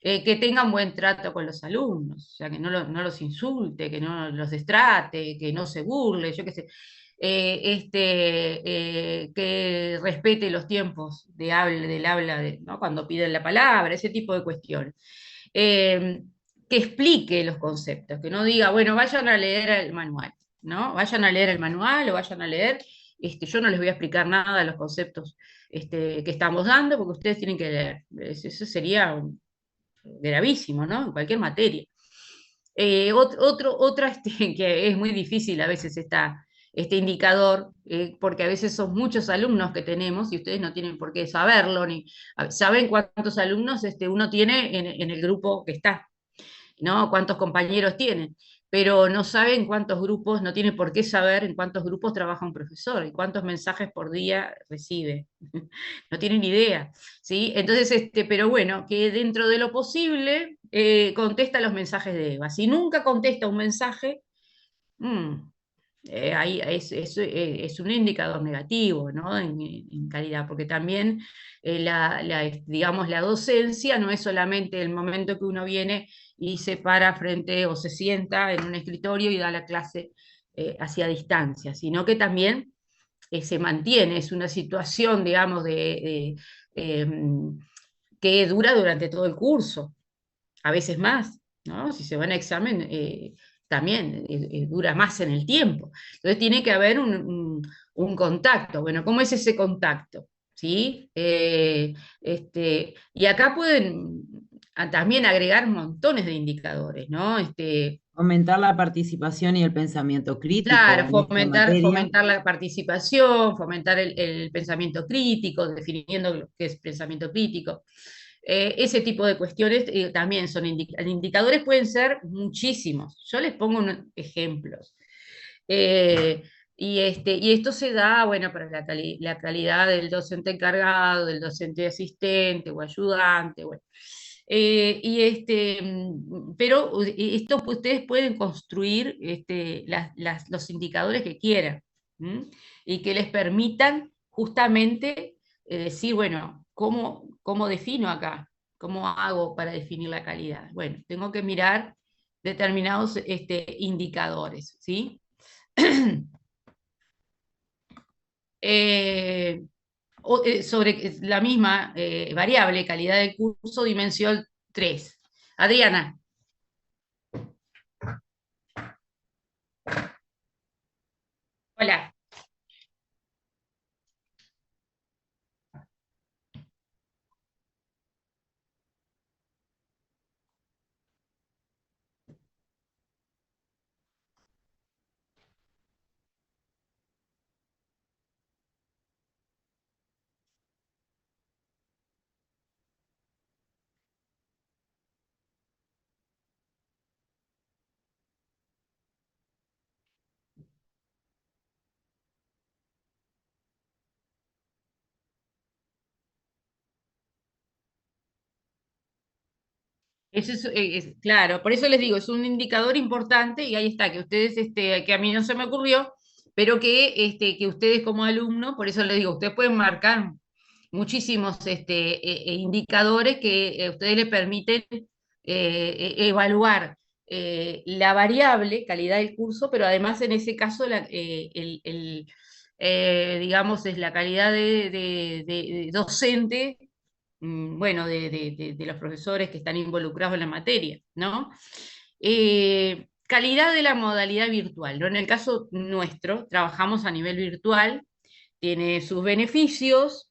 que tengan buen trato con los alumnos, o sea, que no los insulte, que no los destrate, que no se burle, yo qué sé. Que respete los tiempos del habla, ¿no? Cuando piden la palabra, ese tipo de cuestiones. Que explique los conceptos, que no diga, bueno, vayan a leer el manual, ¿no? Vayan a leer el manual o vayan a leer, yo no les voy a explicar nada de los conceptos que estamos dando, porque ustedes tienen que leer. Eso sería gravísimo, ¿no? En cualquier materia. Otra que es muy difícil a veces este indicador, porque a veces son muchos alumnos que tenemos y ustedes no tienen por qué saberlo, ni saben cuántos alumnos uno tiene en el grupo que está, ¿no? Cuántos compañeros tienen, pero no saben cuántos grupos, no tienen por qué saber en cuántos grupos trabaja un profesor y cuántos mensajes por día recibe. No tienen idea, ¿sí? Entonces, pero bueno, que dentro de lo posible contesta los mensajes de Eva. Si nunca contesta un mensaje, ahí es un indicador negativo, ¿no? En calidad, porque también digamos, la docencia no es solamente el momento que uno viene y se para frente o se sienta en un escritorio y da la clase hacia distancia, sino que también se mantiene, es una situación, digamos, que dura durante todo el curso, a veces más, ¿no? Si se va a examen, también dura más en el tiempo. Entonces tiene que haber un contacto. Bueno, ¿cómo es ese contacto? ¿Sí? Y acá pueden también agregar montones de indicadores, ¿no? Fomentar la participación y el pensamiento crítico Claro, en esta fomentar, materia. fomentar la participación, fomentar el pensamiento crítico, definiendo lo que es pensamiento crítico. Ese tipo de cuestiones también son indicadores, pueden ser muchísimos. Yo les pongo unos ejemplos. Y esto se da, bueno, para la calidad del docente encargado, del docente asistente o ayudante, bueno. Pero esto pues, ustedes pueden construir los indicadores que quieran, ¿m? Y que les permitan justamente decir, bueno, ¿cómo defino acá? ¿Cómo hago para definir la calidad? Bueno, tengo que mirar determinados indicadores, ¿sí? Eh, sobre la misma variable, calidad del curso, dimensión 3. Adriana. Hola. Eso claro, por eso les digo, es un indicador importante y ahí está, que ustedes, que a mí no se me ocurrió, pero que ustedes como alumnos, por eso les digo, ustedes pueden marcar muchísimos indicadores que a ustedes les permiten evaluar la variable, calidad del curso, pero además en ese caso, digamos, es la calidad de docente, bueno, de los profesores que están involucrados en la materia, ¿no? Calidad de la modalidad virtual, ¿no? En el caso nuestro, trabajamos a nivel virtual, tiene sus beneficios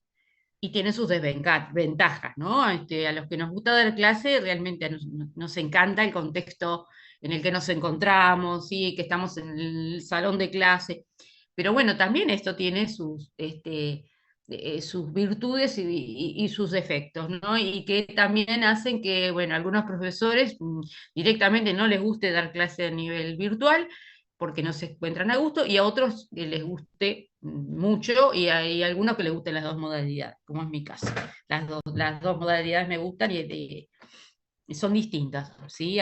y tiene sus desventajas, ¿no? A los que nos gusta dar clase, realmente nos encanta el contexto en el que nos encontramos, ¿sí? Que estamos en el salón de clase, pero bueno, también esto tiene sus virtudes y sus defectos, ¿no? Y que también hacen que, bueno, algunos profesores directamente no les guste dar clase a nivel virtual porque no se encuentran a gusto, y a otros que les guste mucho, y hay algunos que les gusten las dos modalidades, como es mi caso. Las dos modalidades me gustan y son distintas, ¿sí?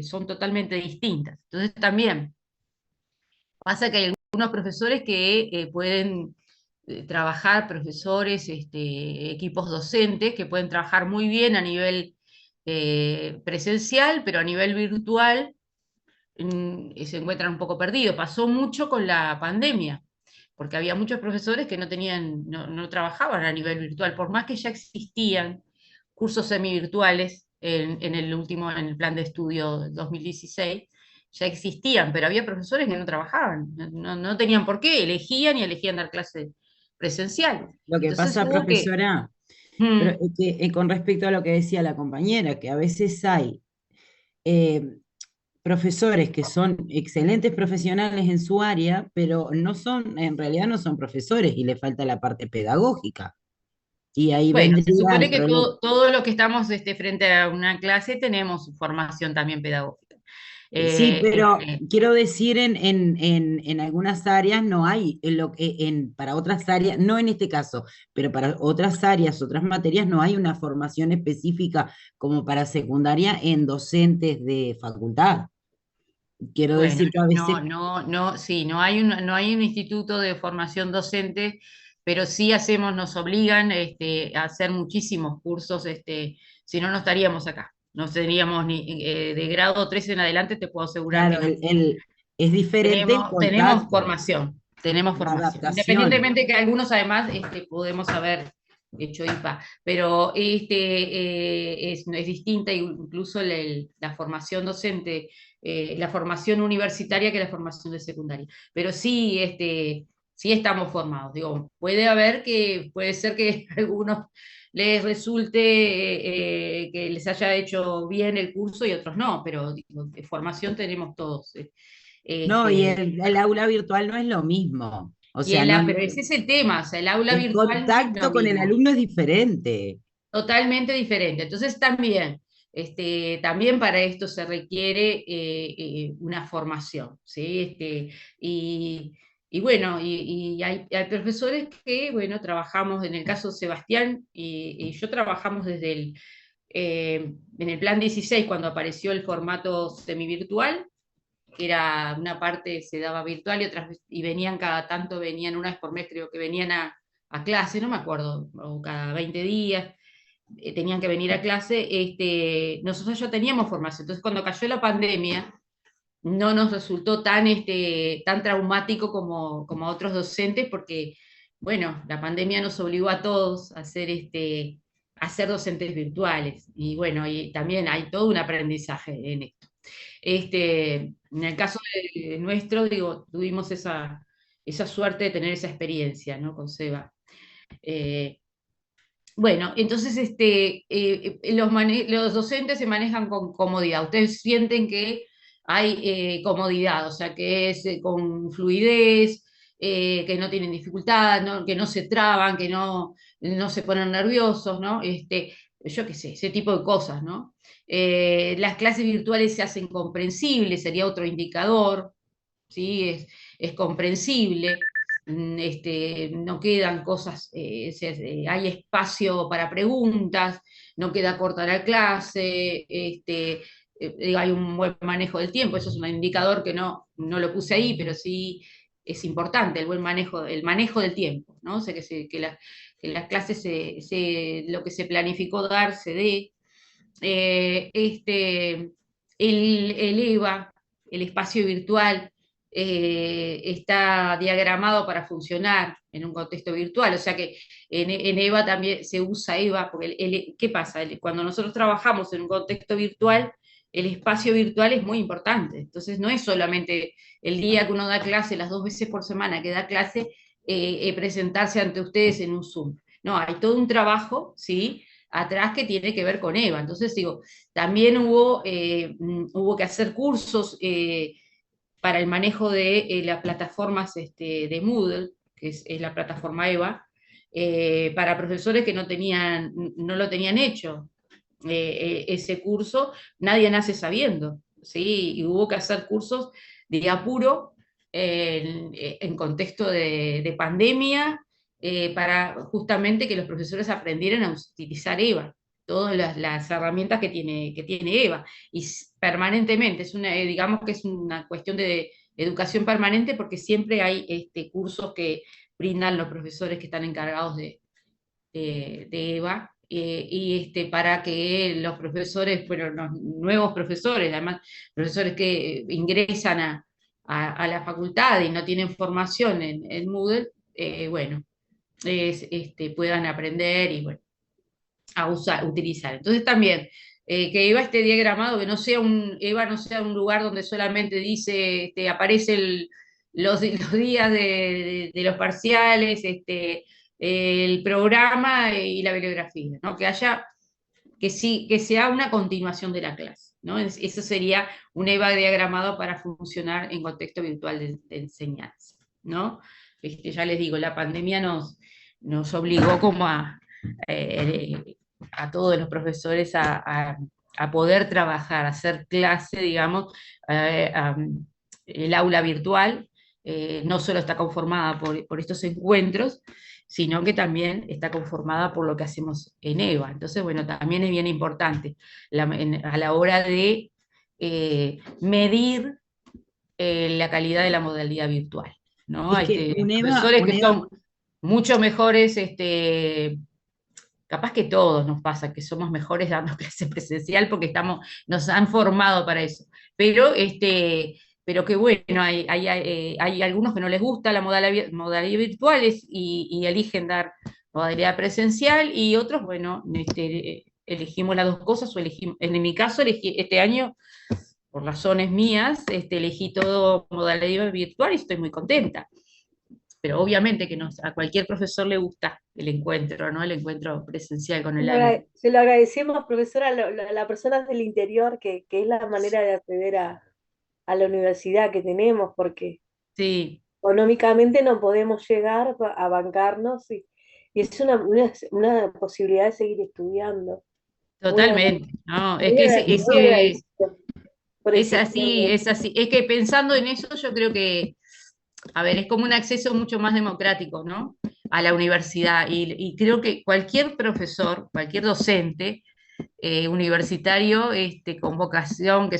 Son totalmente distintas. Entonces también pasa que hay algunos profesores que pueden trabajar, profesores, equipos docentes, que pueden trabajar muy bien a nivel presencial, pero a nivel virtual se encuentran un poco perdidos. Pasó mucho con la pandemia, porque había muchos profesores que no trabajaban a nivel virtual, por más que ya existían cursos semivirtuales en el plan de estudio 2016, ya existían, pero había profesores que no trabajaban, no tenían por qué, elegían dar clases presenciales. Lo que Entonces pasa, hubo que... profesora, pero Mm, es que, con respecto a lo que decía la compañera, que a veces hay eh, profesores que son excelentes profesionales en su área, pero no son, en realidad no son profesores y le falta la parte pedagógica. Y ahí bueno, se vendría supone el que problema. todo lo que estamos frente a una clase tenemos formación también pedagógica. Sí, Eh, pero eh, quiero decir, en algunas áreas no hay, para otras áreas, no en este caso, pero para otras áreas, otras materias, no hay una formación específica como para secundaria en docentes de facultad. Quiero Bueno, decir que a veces, sí, no hay un instituto de formación docente, pero sí nos obligan a hacer muchísimos cursos, si no, no estaríamos acá. No seríamos ni de grado 3 en adelante, te puedo asegurar que claro, no. es diferente el Tenemos contacto, tenemos la formación. adaptación. Independientemente que algunos además podemos haber hecho IPA, pero es distinta incluso la formación docente, la formación universitaria que la formación de secundaria. Pero sí, sí estamos formados. Digo, puede ser que a algunos les resulte que les haya hecho bien el curso y otros no, pero digo, de formación tenemos todos. No, y Este, el aula virtual no es lo mismo. O sea, pero ese es el tema, o sea, el aula el virtual no es lo contacto con el mismo. alumno es diferente. Totalmente diferente. Entonces también, también para esto se requiere una formación, ¿sí? Y bueno, y hay profesores que, bueno, trabajamos, en el caso de Sebastián y yo trabajamos desde en el plan 16 cuando apareció el formato semivirtual, que era una parte se daba virtual y y venían cada tanto, venían una vez por mes creo que venían a clase, no me acuerdo, o cada 20 días tenían que venir a clase, nosotros ya teníamos formación. Entonces, cuando cayó la pandemia, no nos resultó tan traumático como a otros docentes, porque, bueno, la pandemia nos obligó a todos a ser docentes virtuales. Y bueno, y también hay todo un aprendizaje en esto. En el caso nuestro, digo, tuvimos esa suerte de tener esa experiencia, ¿no? Con Seba. Eh, bueno, entonces los docentes se manejan con comodidad. Ustedes sienten que hay comodidad, o sea, que es con fluidez, que no tienen dificultad, que no se traban, que no se ponen nerviosos, ¿no? Yo qué sé, ese tipo de cosas, ¿no? Las clases virtuales se hacen comprensibles, sería otro indicador, ¿sí? Es comprensible, no quedan cosas, hay espacio para preguntas, no queda corta la clase, hay un buen manejo del tiempo, eso es un indicador que no lo puse ahí, pero sí es importante, el manejo del tiempo, ¿no? O sea, que las clases, lo que se planificó dar, se dé. El EVA, el espacio virtual, está diagramado para funcionar en un contexto virtual, o sea que en EVA también se usa EVA, porque ¿qué pasa? Cuando nosotros trabajamos en un contexto virtual, el espacio virtual es muy importante, entonces no es solamente el día que uno da clase, las 2 veces por semana que da clase, presentarse ante ustedes en un Zoom. No, hay todo un trabajo, ¿sí? Atrás que tiene que ver con EVA. Entonces, digo, también hubo que hacer cursos para el manejo de las plataformas de Moodle, que es la plataforma EVA, para profesores que no lo tenían hecho. Ese curso, nadie nace sabiendo, ¿sí? Y hubo que hacer cursos de apuro en contexto de pandemia, para justamente que los profesores aprendieran a utilizar EVA, todas las herramientas que tiene EVA, y permanentemente, digamos que es una cuestión de educación permanente, porque siempre hay cursos que brindan los profesores que están encargados de EVA, para que los profesores, bueno, los nuevos profesores, además, profesores que ingresan a la facultad y no tienen formación en Moodle, bueno, puedan aprender y bueno, utilizar. Entonces también, que EVA esté diagramado, que EVA no sea un lugar donde solamente dice, aparece los días de los parciales, el programa y la bibliografía, ¿no? Que sea una continuación de la clase, ¿no? Eso sería un EVA diagramado para funcionar en contexto virtual de enseñanza, ¿no? Ya les digo, la pandemia nos obligó como a todos los profesores a poder trabajar, a hacer clase, digamos, el aula virtual, no solo está conformada por estos encuentros, sino que también está conformada por lo que hacemos en EVA. Entonces, bueno, también es bien importante a la hora de medir la calidad de la modalidad virtual, ¿no? Es que Hay profesores que son mucho mejores, capaz que todos nos pasa, que somos mejores dando clase presencial porque nos han formado para eso. Pero que bueno, hay algunos que no les gusta la modalidad virtual y eligen dar modalidad presencial, y otros, bueno, elegimos las dos cosas, en mi caso elegí este año, por razones mías, elegí todo modalidad virtual y estoy muy contenta. pero obviamente que a cualquier profesor le gusta el encuentro, ¿no? El encuentro presencial con Se el lo alumno. se lo agradecemos, profesora, a las personas del interior, que es la manera de acceder a la universidad que tenemos, porque Sí, económicamente no podemos llegar a bancarnos y es una posibilidad de seguir estudiando. Muy agradecido, totalmente, ¿no? Es que muy agradecido por es existirme. así, es así. Es que pensando en eso, yo creo que, a ver, es como un acceso mucho más democrático, ¿no? A la universidad. Y creo que cualquier profesor, cualquier docente universitario, con vocación, que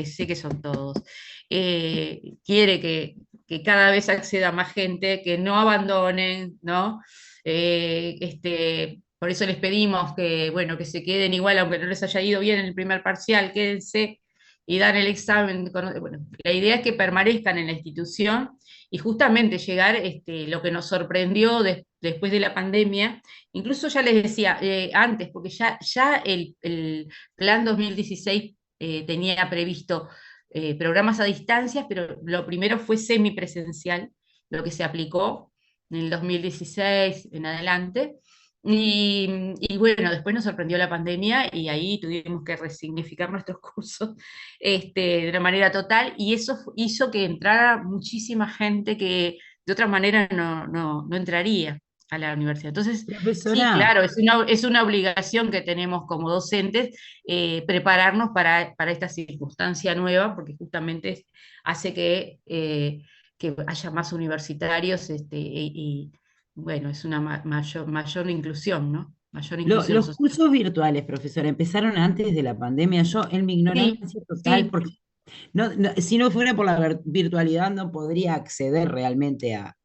sé que son todos, quiere que cada vez acceda más gente, que no abandonen, ¿no? Por eso les pedimos que, bueno, que se queden igual, aunque no les haya ido bien en el primer parcial, quédense y dan el examen. Bueno, la idea es que permanezcan en la institución y justamente llegar, lo que nos sorprendió después de la pandemia. Incluso ya les decía antes, porque ya el plan 2016 tenía previsto programas a distancia, pero lo primero fue semipresencial, lo que se aplicó en el 2016 en adelante. Y bueno, después nos sorprendió la pandemia y ahí tuvimos que resignificar nuestros cursos de una manera total, y eso hizo que entrara muchísima gente que de otra manera no entraría a la universidad. Entonces, sí, Profesora, claro, es una obligación que tenemos como docentes, prepararnos para esta circunstancia nueva, porque justamente hace que haya más universitarios, bueno, es una mayor inclusión, ¿no? Mayor inclusión los social. cursos virtuales, profesora, empezaron antes de la pandemia. Yo, en mi Sí, ignorancia total, sí, porque si no fuera por la virtualidad, no podría acceder realmente a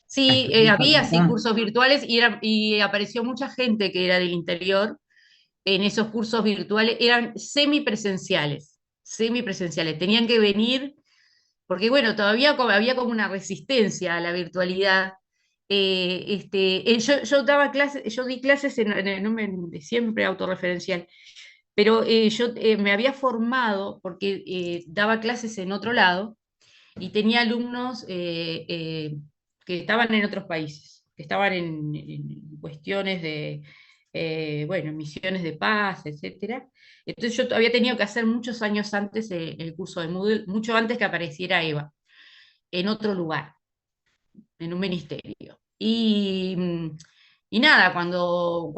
sí, estudiar había sí facultad. cursos virtuales y apareció mucha gente que era del interior en esos cursos virtuales. Eran semipresenciales, tenían que venir, porque bueno, todavía había como una resistencia a la virtualidad. Yo daba clases, yo di clases no siempre autorreferencial, pero yo me había formado porque daba clases en otro lado y tenía alumnos que estaban en otros países, que estaban en cuestiones de, bueno, misiones de paz, etcétera. Entonces yo había tenido que hacer muchos años antes el curso de Moodle, mucho antes que apareciera Eva, en otro lugar, en un ministerio. Y nada, cuando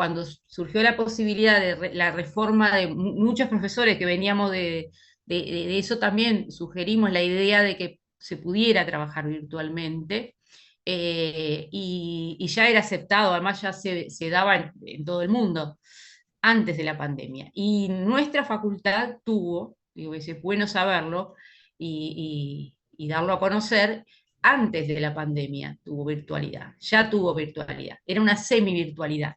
surgió la posibilidad de la reforma de muchos profesores que veníamos de eso, también sugerimos la idea de que se pudiera trabajar virtualmente. Y ya era aceptado, además ya se daba en todo el mundo antes de la pandemia. Y nuestra facultad tuvo, digo, es bueno saberlo y darlo a conocer, antes de la pandemia tuvo virtualidad, ya tuvo virtualidad, era una semi-virtualidad,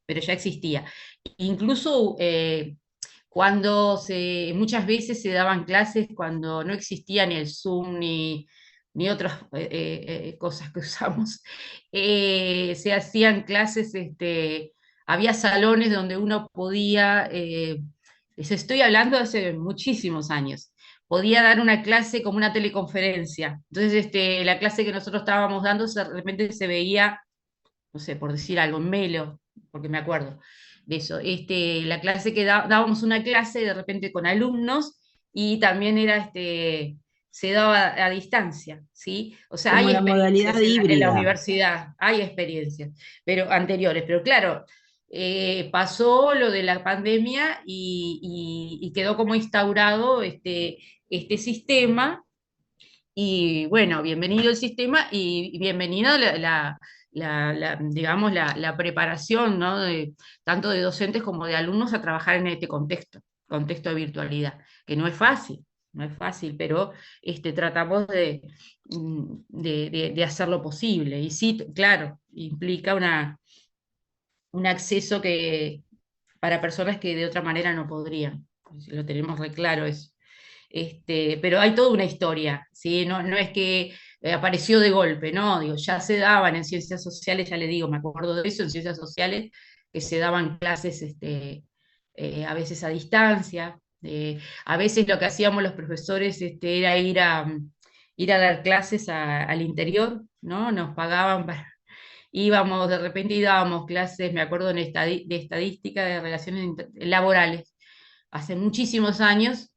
pero ya existía. Incluso muchas veces se daban clases cuando no existía ni el Zoom ni otras cosas que usamos. Se hacían clases, había salones donde uno podía, les estoy hablando de hace muchísimos años, podía dar una clase como una teleconferencia. Entonces, la clase que nosotros estábamos dando, de repente se veía, no sé, por decir algo, en Melo, porque me acuerdo de eso. La clase dábamos una clase de repente con alumnos y también se daba a distancia, ¿sí? O sea, Como hay la modalidad experiencias en la híbrida. universidad, hay experiencias, pero anteriores, pero claro, pasó lo de la pandemia y quedó como instaurado este sistema. Y bueno, bienvenido el sistema y bienvenida digamos, la preparación, ¿no? Tanto de docentes como de alumnos a trabajar en este contexto de virtualidad, que no es fácil, pero tratamos de hacer lo posible. Y sí, claro, implica un acceso para personas que de otra manera no podrían. Lo tenemos re claro eso. Pero hay toda una historia, ¿sí? No es que apareció de golpe, no, digo, ya se daban en ciencias sociales, ya le digo, me acuerdo de eso, en ciencias sociales, que se daban clases a veces a distancia. A veces lo que hacíamos los profesores era ir a dar clases al interior, ¿no? Nos pagaban íbamos, de repente dábamos clases, me acuerdo, de estadística, de relaciones laborales, hace muchísimos años.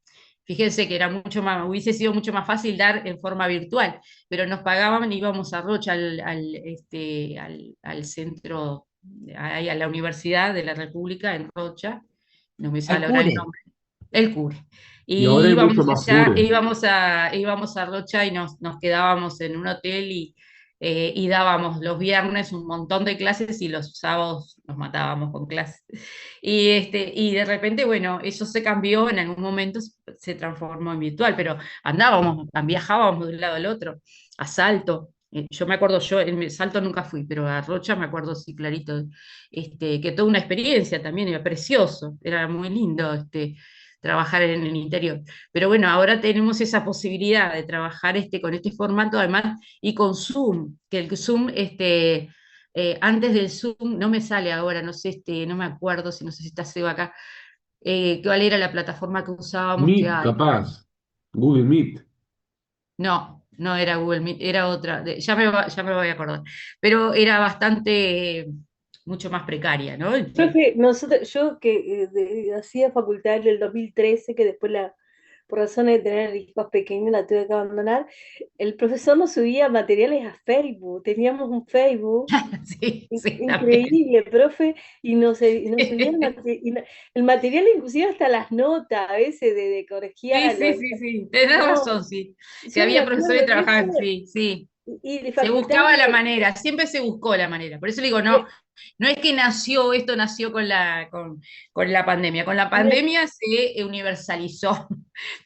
Fíjense que era mucho más, hubiese sido mucho más fácil dar en forma virtual, pero nos pagaban, íbamos a Rocha, al centro, ahí a la Universidad de la República en Rocha, no me Al sale ahora el cure. nombre, el CURE. Y Y ahora hay mucho íbamos más allá, cure. íbamos a Rocha y nos quedábamos en un hotel y dábamos los viernes un montón de clases y los sábados nos matábamos con clases. Y de repente, bueno, eso se cambió, en algún momento se transformó en virtual, pero viajábamos de un lado al otro, a Salto. Yo me acuerdo, yo en Salto nunca fui, pero a Rocha me acuerdo, sí, clarito, que toda una experiencia también, era precioso, era muy lindo trabajar en el interior. Pero bueno, ahora tenemos esa posibilidad de trabajar con este formato, además, y con Zoom, que el Zoom, antes del Zoom, no me sale ahora, no sé, no me acuerdo, si no sé si está Seba acá, cuál era la plataforma que usábamos, que Meet, hay. capaz. Google Meet. No, no era Google Meet, era otra, ya me voy a acordar, pero era bastante, mucho más precaria, ¿no? Profe, yo que hacía facultad en el 2013, que después por razones de tener hijos pequeños la tuve que abandonar, el profesor nos subía materiales a Facebook, teníamos un Facebook Sí, sí, también. increíble, profe, y nos subía el material, inclusive hasta las notas, a veces de Sí, colegial, sí, sí, sí, tenés no, razón, sí, que yo me había profesores acuerdo que de eso, trabajaban, sí, sí, y de se facultad buscaba la manera, siempre se buscó la manera, por eso le digo, no, no es que esto nació con la pandemia, con la de- pandemia se universalizó,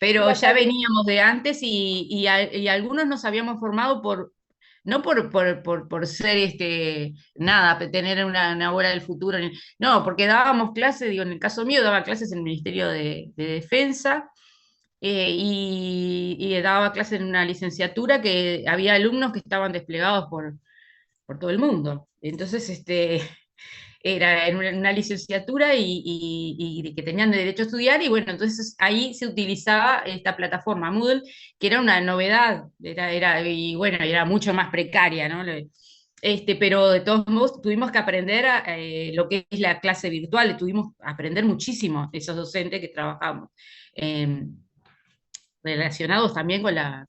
pero la ya pandemia. veníamos de antes y algunos nos habíamos formado no por ser nada, tener una bola del futuro, no, porque dábamos clases, digo, en el caso mío daba clases en el Ministerio de Defensa, y daba clases en una licenciatura que había alumnos que estaban desplegados por todo el mundo. Entonces, era en una licenciatura y que tenían derecho a estudiar, y bueno, entonces ahí se utilizaba esta plataforma Moodle, que era una novedad, y bueno, era mucho más precaria, ¿no? Pero de todos modos tuvimos que aprender lo que es la clase virtual, tuvimos que aprender muchísimo esos docentes que trabajamos. Relacionados también con la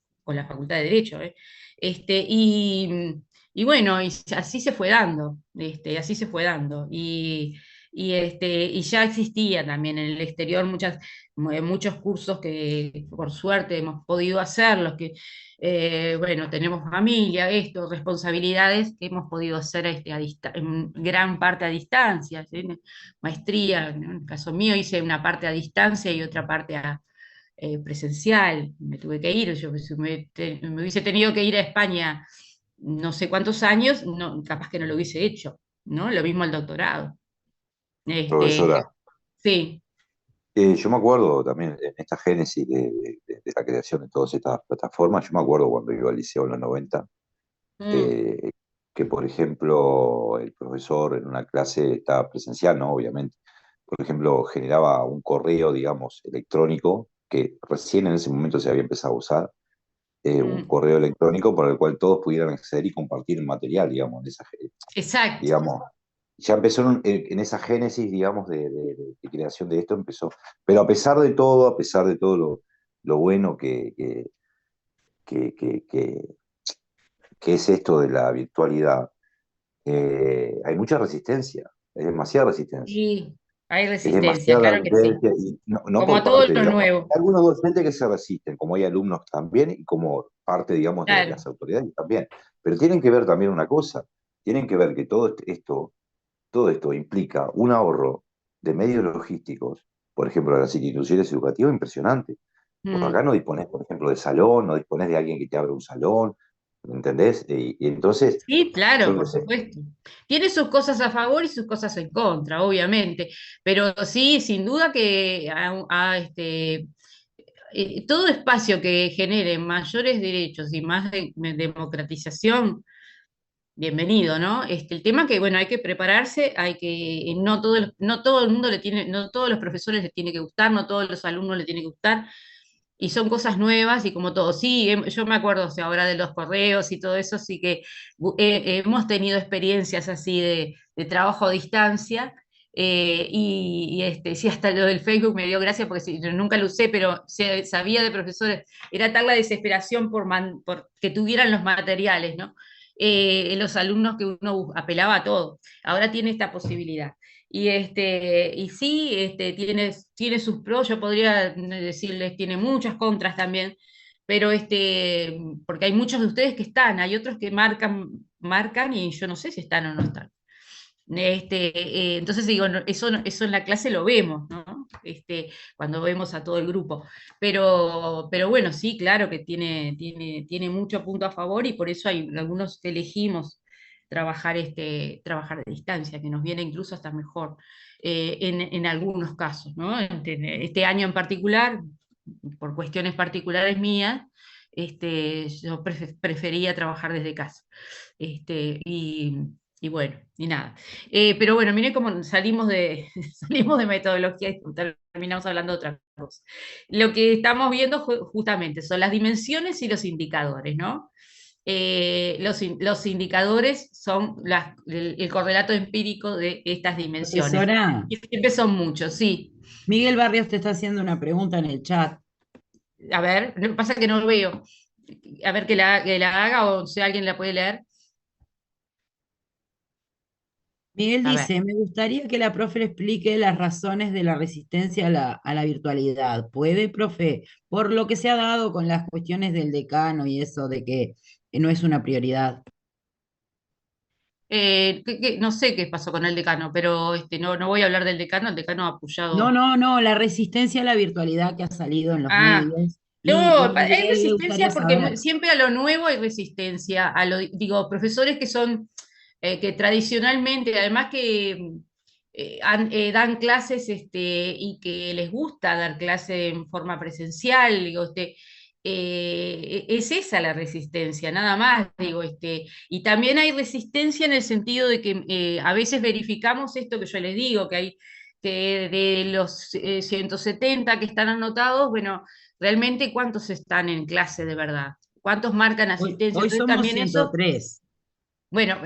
Facultad de Derecho, ¿eh? Este, y, y bueno, y así se fue dando, así se fue dando. Y ya existía también en el exterior muchos cursos que por suerte hemos podido hacerlos, que bueno, tenemos familia, responsabilidades que hemos podido hacer en gran parte a distancia, ¿sí? Maestría, ¿no? En el caso mío hice una parte a distancia y otra parte presencial, me tuve que ir, yo si me hubiese tenido que ir a España no sé cuántos años, no, capaz que no lo hubiese hecho, ¿no? Lo mismo el doctorado. Este, Profesora, sí. yo me acuerdo también en esta génesis de la creación de todas estas plataformas, yo me acuerdo cuando iba al liceo en los 90, Mm, eh, que por ejemplo el profesor en una clase estaba presencial, ¿no? Obviamente. Por ejemplo, generaba un correo, digamos, electrónico, que recién en ese momento se había empezado a usar, un mm, correo electrónico por el cual todos pudieran acceder y compartir un material, digamos, exacto. digamos, ya empezó en esa génesis, digamos, de creación de esto, empezó. Pero a pesar de todo lo bueno que, que- que- que es esto de la virtualidad, hay mucha resistencia, hay demasiada resistencia. Y hay Es resistencia, demasiada claro que sí. resistencia, y no Como por a todo parte, lo digamos, nuevo, hay algunos docentes que se resisten, como hay alumnos también, y como parte, digamos, de claro. las autoridades también. Pero tienen que ver también una cosa, tienen que ver que todo esto implica un ahorro de medios logísticos, por ejemplo, de las instituciones educativas, impresionante. Porque acá Mm. no disponés, por ejemplo, de salón, no disponés de alguien que te abra un salón, ¿me entendés? Y entonces, Sí, yo claro, no por sé, supuesto. Tiene sus cosas a favor y sus cosas en contra, obviamente, pero sí, sin duda que todo espacio que genere mayores derechos y más democratización, bienvenido, ¿no? El tema que, bueno, hay que prepararse, no todo el mundo no todos los profesores les tiene que gustar, no todos los alumnos les tiene que gustar, y son cosas nuevas y como todo. Sí, yo me acuerdo, o sea, ahora de los correos y todo eso, sí que hemos tenido experiencias así de trabajo a distancia. Sí, hasta lo del Facebook me dio gracia porque sí, yo nunca lo usé, pero sabía de profesores, era tal la desesperación por que tuvieran los materiales, ¿no? Los alumnos que uno apelaba a todo. Ahora tiene esta posibilidad. Y sí, tiene sus pros, yo podría decirles, tiene muchas contras también, pero porque hay muchos de ustedes que están, hay otros que marcan y yo no sé si están o no están. Entonces digo, eso en la clase lo vemos, ¿no? Cuando vemos a todo el grupo. Pero bueno, sí, claro que tiene mucho punto a favor y por eso hay algunos que elegimos trabajar de distancia, que nos viene incluso hasta mejor en algunos casos, ¿no? Este año en particular, por cuestiones particulares mías, yo prefería trabajar desde casa. Este, y, y bueno, y nada. Pero bueno, miren cómo salimos de metodología y terminamos hablando de otra cosa. Lo que estamos viendo justamente son las dimensiones y los indicadores, ¿no? Los indicadores son el correlato empírico de estas dimensiones. Profesora, Y siempre son muchos, sí. Miguel Barrios te está haciendo una pregunta en el chat. A ver, lo que pasa es que no lo veo. A ver que la haga o si alguien la puede leer. Miguel A ver. dice, me gustaría que la profe le explique las razones de la resistencia a la virtualidad. ¿Puede, profe? Por lo que se ha dado con las cuestiones del decano y eso de que no es una prioridad. No sé qué pasó con el decano, pero no voy a hablar del decano, el decano ha apoyado. No, la resistencia a la virtualidad que ha salido en los Ah, medios. no, Y hay Miguel le resistencia gustaría porque saber. siempre a lo nuevo hay resistencia, digo, profesores que son, que tradicionalmente, además que dan clases y que les gusta dar clase en forma presencial, digo, es esa la resistencia, nada más, digo, y también hay resistencia en el sentido de que a veces verificamos esto que yo les digo, que hay que de los 170 que están anotados, bueno, realmente cuántos están en clase de verdad, cuántos marcan asistencia, Hoy entonces somos también eso. 103. Bueno,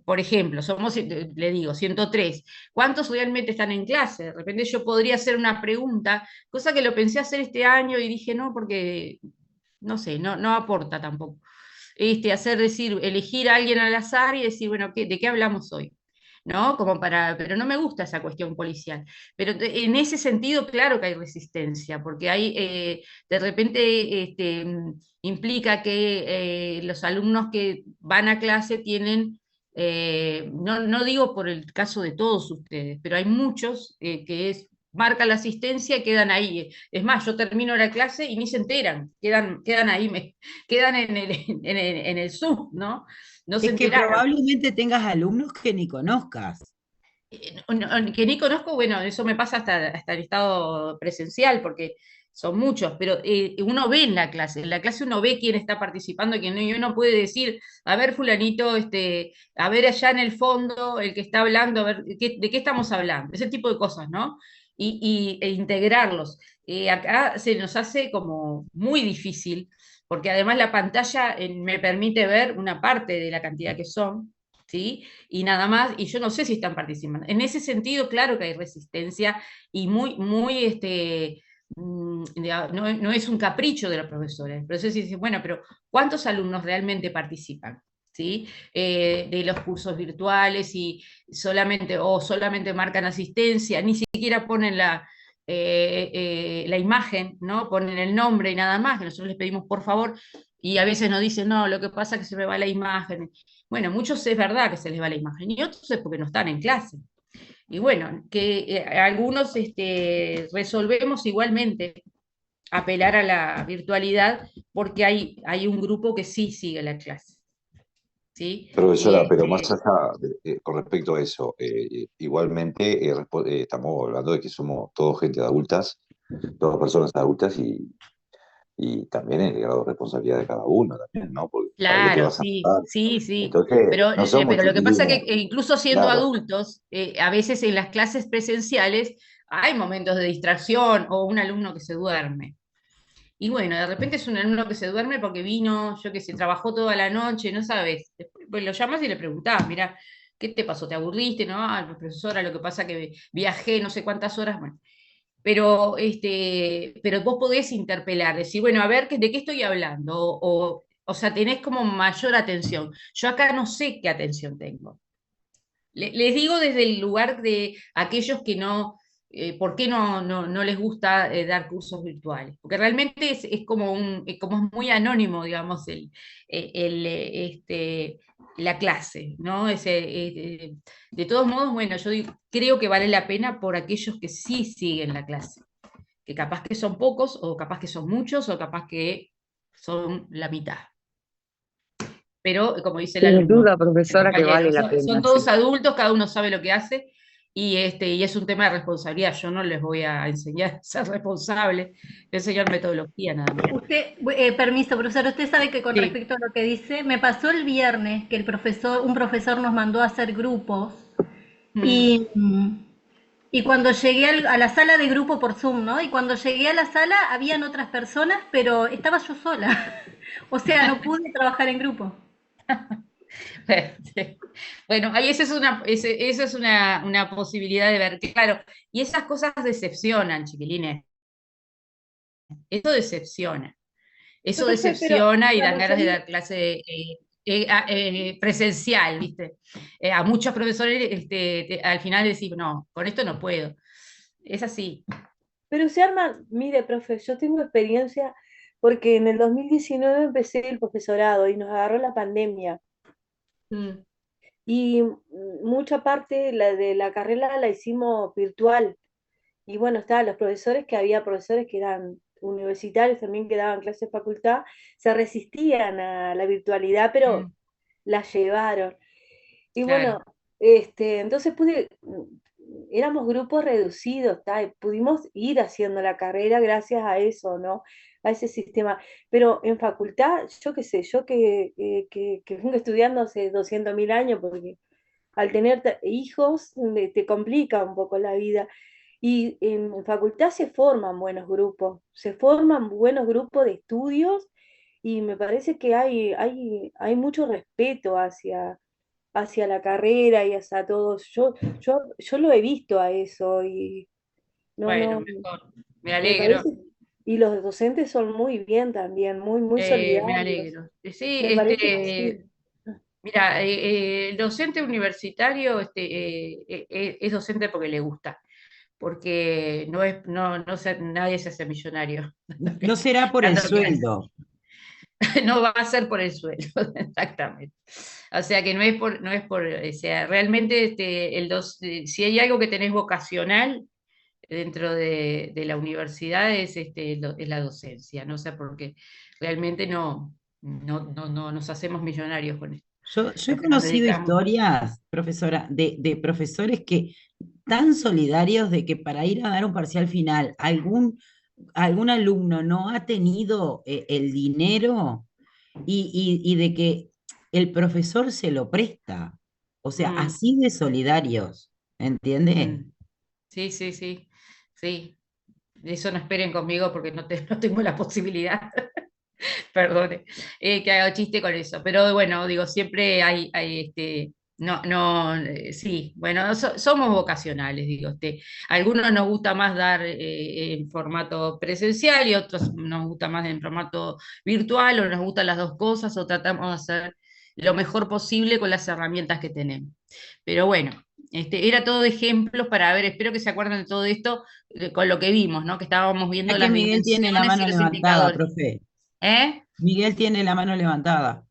por ejemplo, somos, le digo, 103. ¿Cuántos realmente están en clase? De repente yo podría hacer una pregunta, cosa que lo pensé hacer este año y dije no, porque no sé, no aporta tampoco. Elegir a alguien al azar y decir, bueno, ¿de qué hablamos hoy? ¿No? Pero no me gusta esa cuestión policial. Pero en ese sentido, claro que hay resistencia, porque hay, de repente, implica que los alumnos que van a clase tienen, no digo por el caso de todos ustedes, pero hay muchos marcan la asistencia y quedan ahí. Es más, yo termino la clase y ni se enteran, quedan ahí, quedan en el Zoom, ¿no? No se Es que enteraron. probablemente tengas alumnos que ni conozcas. Que ni conozco, bueno, eso me pasa hasta el estado presencial, porque son muchos, pero uno ve en la clase uno ve quién está participando, quién no, y uno puede decir, a ver, fulanito, a ver allá en el fondo, el que está hablando, a ver, ¿de qué estamos hablando? Ese tipo de cosas, ¿no? E integrarlos. Acá se nos hace como muy difícil, porque además la pantalla me permite ver una parte de la cantidad que son, ¿sí? Y nada más, y yo no sé si están participando. En ese sentido, claro que hay resistencia y no es un capricho de los profesores. El profesor dice, bueno, pero ¿cuántos alumnos realmente participan? ¿Sí? De los cursos virtuales y solamente marcan asistencia, ni siquiera ponen la imagen, ¿no? Ponen el nombre y nada más, que nosotros les pedimos por favor, y a veces nos dicen, no, lo que pasa es que se me va la imagen. Bueno, muchos es verdad que se les va la imagen, y otros es porque no están en clase. Y bueno, que algunos resolvemos igualmente apelar a la virtualidad porque hay un grupo que sí sigue la clase. ¿Sí? Profesora, pero más allá, con respecto a eso, igualmente estamos hablando de que somos todos gente adultas, todas personas adultas y también el grado de responsabilidad de cada uno también, ¿no? Porque ¿para qué te Claro, vas a sí, matar? sí. Entonces, no somos Pero lo que pasa es chiquitos, que incluso siendo claro. adultos, a veces en las clases presenciales hay momentos de distracción o un alumno que se duerme. Y bueno, de repente es un alumno que se duerme porque vino, yo que sé, trabajó toda la noche, no sabes. Después pues, lo llamas y le preguntás, mira, ¿qué te pasó? ¿Te aburriste? No, profesora, lo que pasa que viajé no sé cuántas horas. Bueno, pero vos podés interpelar, decir, bueno, a ver, ¿de qué estoy hablando? O sea, tenés como mayor atención. Yo acá no sé qué atención tengo. Les digo desde el lugar de aquellos que no, ¿por qué no les gusta dar cursos virtuales? Porque realmente es como como es muy anónimo, digamos, la clase, ¿no? De todos modos, bueno, creo que vale la pena por aquellos que sí siguen la clase, que capaz que son pocos, o capaz que son muchos, o capaz que son la mitad. Pero, como dice el Sin alumno, duda, el profesora, que compañero, vale la son pena, todos sí. adultos, cada uno sabe lo que hace, y es un tema de responsabilidad. Yo no les voy a enseñar a ser responsables, voy a enseñar metodología nada más. Permiso, profesor, usted sabe que con Sí. respecto a lo que dice, me pasó el viernes que un profesor nos mandó a hacer grupos y, y cuando llegué a la sala de grupo por Zoom, ¿no? Y cuando llegué a la sala habían otras personas, pero estaba yo sola. O sea, no pude trabajar en grupo. Bueno, ahí esa es una posibilidad de ver, claro, y esas cosas decepcionan, chiquilines. Eso decepciona. Eso Profe, pero decepciona y la dan ganas de mayoría, dar clase presencial, ¿viste? A muchos profesores al final decís, no, con esto no puedo. Es así. pero se arma, mire, profe, yo tengo experiencia porque en el 2019 empecé el profesorado y nos agarró la pandemia. Mm, Y mucha parte de la carrera la hicimos virtual. Y bueno, estaban los profesores, que había profesores que eran universitarios también que daban clases de facultad, se resistían a la virtualidad, pero mm, la llevaron. Y claro. bueno, entonces éramos grupos reducidos, ¿tá? Y pudimos ir haciendo la carrera gracias a eso, ¿no? A ese sistema. Pero en facultad, yo qué sé, yo que vengo estudiando hace 200.000 años, porque al tener hijos te complica un poco la vida. Y en facultad se forman buenos grupos de estudios y me parece que hay mucho respeto hacia la carrera y hacia todos. Yo lo he visto a eso y no, Bueno, no, mejor. Me me alegro. parece, y los docentes son muy bien también, muy Me solidarios. alegro. Sí, Me parece que sí. mira, el docente universitario es docente porque le gusta, porque nadie se hace millonario. No será por el Dando clases. sueldo. No va a ser por el sueldo, exactamente. O sea que o sea, realmente si hay algo que tenés vocacional dentro de la universidad es la docencia, ¿no? O sea, porque realmente no nos hacemos millonarios con esto. Yo he Lo que nos conocido dedicamos. historias, profesora, de profesores que tan solidarios de que para ir a dar un parcial final, algún alumno no ha tenido el dinero y de que el profesor se lo presta. O sea, Mm, así de solidarios, ¿entiende? mm. Sí, sí, sí, sí. Eso no esperen conmigo porque no tengo la posibilidad. Perdone, que haga chiste con eso. Pero bueno, digo, siempre sí, bueno, somos vocacionales, digo, algunos nos gusta más dar en formato presencial y otros nos gusta más en formato virtual, o nos gustan las dos cosas, o tratamos de hacer lo mejor posible con las herramientas que tenemos. Pero bueno, era todo de ejemplos para ver, espero que se acuerden de todo esto con lo que vimos, ¿no? Que estábamos viendo Es que las Miguel tiene la dimensiones y mano los levantada, indicadores. profe. ¿Eh? Miguel tiene la mano levantada.